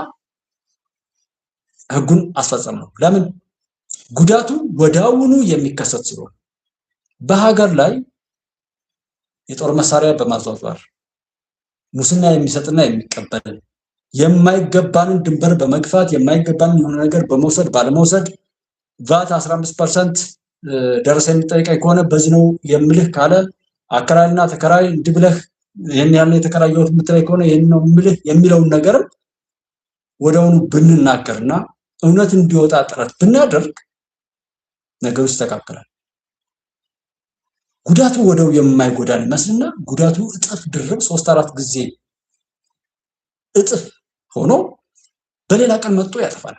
ህጉን አስፈጸም ነው። ለምን? ጉዳቱ ወዳውኑ የሚከሰት ስለሆነ በሀገር ላይ የጦር መሳሪያ በማዟዟር ሙስና የሚሰጥና የሚቀበል የማይገባንን ድንበር በመግፋት የማይገባንን የሆነ ነገር በመውሰድ ባለመውሰድ ቫት 15% ደረሰ የሚጠይቀኝ ከሆነ በዚህ ነው የምልህ ካለ አከራይና ተከራይ እንድብለህ ይሄን ያለ የተከራየሁት የምትለኝ ከሆነ ይሄን ነው የምልህ የሚለውን ነገር ወደውኑ ብንናገርና እውነት እንዲወጣ ጥረት ብናደርግ ነገሩ ይስተካከላል። ጉዳቱ ወደው የማይጎዳን ይመስልና ጉዳቱ እጥፍ ድርብ 3-4 ጊዜ እጥፍ ሆኖ በሌላ ቀን መጥቶ ያጠፋል።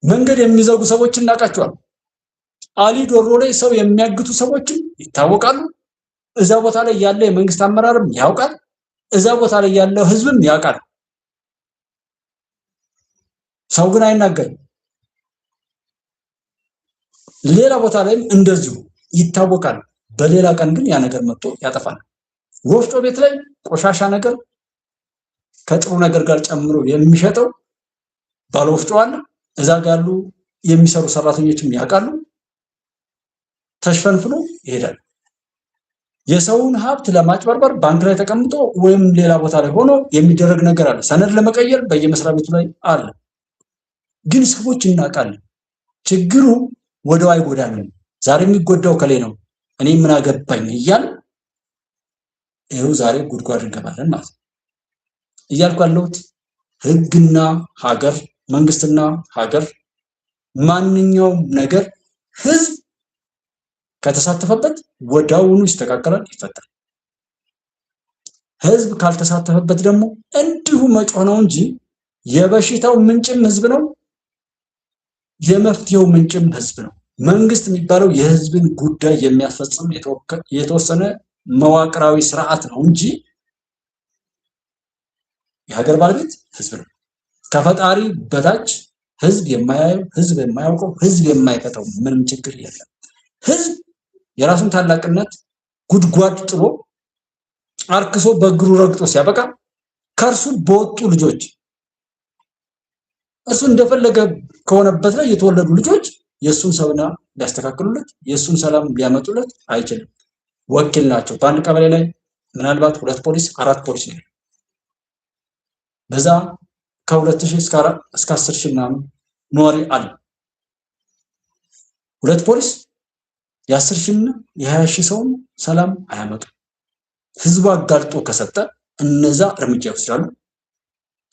መንገድ የሚዘጉ ሰዎችን እናውቃቸዋለን። አሊ ዶሮ ላይ ሰው የሚያግቱ ሰዎችን ይታወቃሉ። እዛ ቦታ ላይ ያለ የመንግስት አመራርም ያውቃል። እዛ ቦታ ላይ ያለው ህዝብም ያውቃል። ሰው ግን አይናገርም። ሌላ ቦታ ላይም እንደዚሁ ይታወቃል። በሌላ ቀን ግን ያ ነገር መጥቶ ያጠፋል። ወፍጮ ቤት ላይ ቆሻሻ ነገር ከጥሩ ነገር ጋር ጨምሮ የሚሸጠው ባለ ወፍጮ አለ። እዛ ጋር ያሉ የሚሰሩ ሰራተኞችም ያውቃሉ። ተሽፈንፍኖ ይሄዳል። የሰውን ሀብት ለማጭበርበር ባንክ ላይ ተቀምጦ ወይም ሌላ ቦታ ላይ ሆኖ የሚደረግ ነገር አለ። ሰነድ ለመቀየር በየመስሪያ ቤቱ ላይ አለ። ግን ሰዎች እናውቃለን። ችግሩ ወደው አይጎዳንም። ዛሬ የሚጎዳው ከሌ ነው፣ እኔ ምን አገባኝ እያል ይኸው ዛሬ ጉድጓድ እንገባለን ማለት ነው። እያልኩ ያለሁት ህግና ሀገር፣ መንግስትና ሀገር፣ ማንኛውም ነገር ህዝብ ከተሳተፈበት ወዳውኑ ይስተካከላል፣ ይፈታል። ህዝብ ካልተሳተፈበት ደግሞ እንዲሁ መጮህ ነው እንጂ የበሽታው ምንጭም ህዝብ ነው፣ የመፍትሄው ምንጭም ህዝብ ነው። መንግስት የሚባለው የህዝብን ጉዳይ የሚያስፈጽም የተወሰነ መዋቅራዊ ስርዓት ነው እንጂ የሀገር ባለቤት ህዝብ ነው። ከፈጣሪ በታች ህዝብ የማያየው፣ ህዝብ የማያውቀው፣ ህዝብ የማይፈታው ምንም ችግር የለም። ህዝብ የራሱን ታላቅነት ጉድጓድ ጥሎ አርክሶ በእግሩ ረግጦ ሲያበቃ ከእርሱ በወጡ ልጆች እሱ እንደፈለገ ከሆነበት ላይ የተወለዱ ልጆች የእሱን ሰብና ሊያስተካክሉለት፣ የእሱን ሰላም ሊያመጡለት አይችልም። ወኪል ናቸው። በአንድ ቀበሌ ላይ ምናልባት 2 ፖሊስ 4 ፖሊስ ነው። በዛ ከ2000 እስከ 10000 ምናምን ነዋሪ አለ። 2 ፖሊስ የ10,000 እና የ20,000 ሰው ሰላም አያመጡም። ህዝቡ አጋልጦ ከሰጠ እነዛ እርምጃ ይወስዳሉ።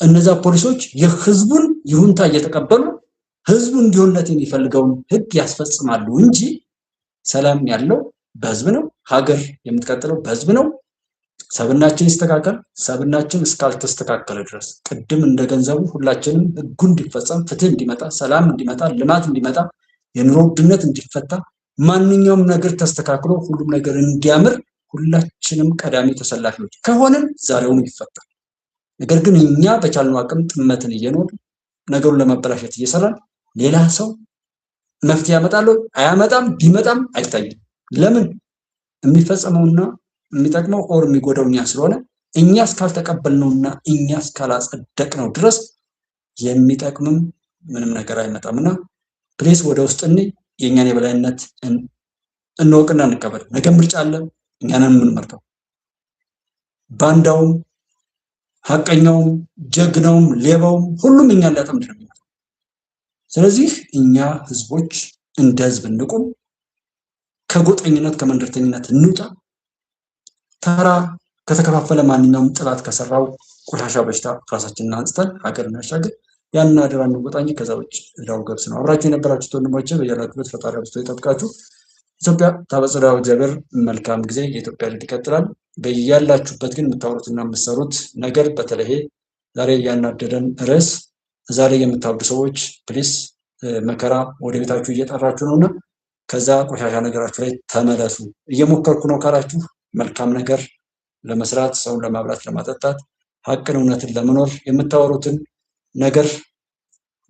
እነዛ ፖሊሶች የህዝቡን ይሁንታ እየተቀበሉ ህዝቡ እንዲሆንለት የሚፈልገውን ህግ ያስፈጽማሉ እንጂ ሰላም ያለው በህዝብ ነው። ሀገር የምትቀጥለው በህዝብ ነው። ሰብናችን ይስተካከል። ሰብናችን እስካልተስተካከለ ድረስ ቅድም እንደገንዘቡ ሁላችንም ህጉ እንዲፈጸም፣ ፍትህ እንዲመጣ፣ ሰላም እንዲመጣ፣ ልማት እንዲመጣ፣ የኑሮ ውድነት እንዲፈታ፣ ማንኛውም ነገር ተስተካክሎ ሁሉም ነገር እንዲያምር ሁላችንም ቀዳሚ ተሰላፊዎች ከሆንን ዛሬውኑ ይፈታል። ነገር ግን እኛ በቻልነው አቅም ጥመትን እየኖር ነገሩን ለማበላሸት እየሰራን ሌላ ሰው መፍትሄ ያመጣል አያመጣም፣ ቢመጣም አይታይም። ለምን? የሚፈጸመውና የሚጠቅመው ኦር የሚጎዳው እኛ ስለሆነ እኛ እስካልተቀበልነውና እኛ እስካላጸደቅነው ድረስ የሚጠቅምም ምንም ነገር አይመጣምና ፕሌስ ወደ ውስጥ የእኛን የበላይነት እንወቅና እንቀበል። ነገ ምርጫ አለ፣ እኛንን የምንመርጠው። ባንዳውም፣ ሀቀኛውም፣ ጀግናውም፣ ሌባውም ሁሉም እኛን ሊያጠምድ ነው የሚመጣው። ስለዚህ እኛ ህዝቦች እንደ ህዝብ እንቁም። ከጎጠኝነት ከመንደርተኝነት እንውጣ። ተራ ከተከፋፈለ ማንኛውም ጥላት ከሰራው ቆሻሻ በሽታ ራሳችንን አንጽተን ሀገር እናሻገር። ያንን አደራ እንወጣ እንጂ ከዛ ውጭ ሌላው ገብስ ነው። አብራችሁ የነበራችሁት ወንድሞቼ በያላችሁበት ፈጣሪ አብዝቶ ይጠብቃችሁ። ኢትዮጵያ ታበጽሕያ እግዚአብሔር። መልካም ጊዜ። የኢትዮጵያ ልጅ ይቀጥላል። በያላችሁበት ግን የምታወሩትና የምትሰሩት ነገር በተለይ ዛሬ ያናደደን ርዕስ ዛሬ የምታወዱ ሰዎች ፕሊስ መከራ ወደ ቤታችሁ እየጠራችሁ ነውና ከዛ ቆሻሻ ነገራችሁ ላይ ተመለሱ። እየሞከርኩ ነው ካላችሁ መልካም ነገር ለመስራት፣ ሰውን ለማብላት፣ ለማጠጣት፣ ሀቅን እውነትን ለመኖር የምታወሩትን ነገር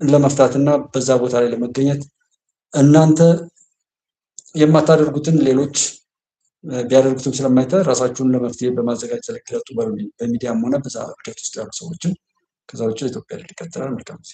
ለመፍታትና በዛ ቦታ ላይ ለመገኘት እናንተ የማታደርጉትን ሌሎች ቢያደርጉትም ስለማይታ ራሳችሁን ለመፍትሄ በማዘጋጀት ለግለጡ በሚዲያም ሆነ በዛ ሂደት ውስጥ ያሉ ሰዎችን ከዛ ውጭ ኢትዮጵያ ይቀጥላል። መልካም ጊዜ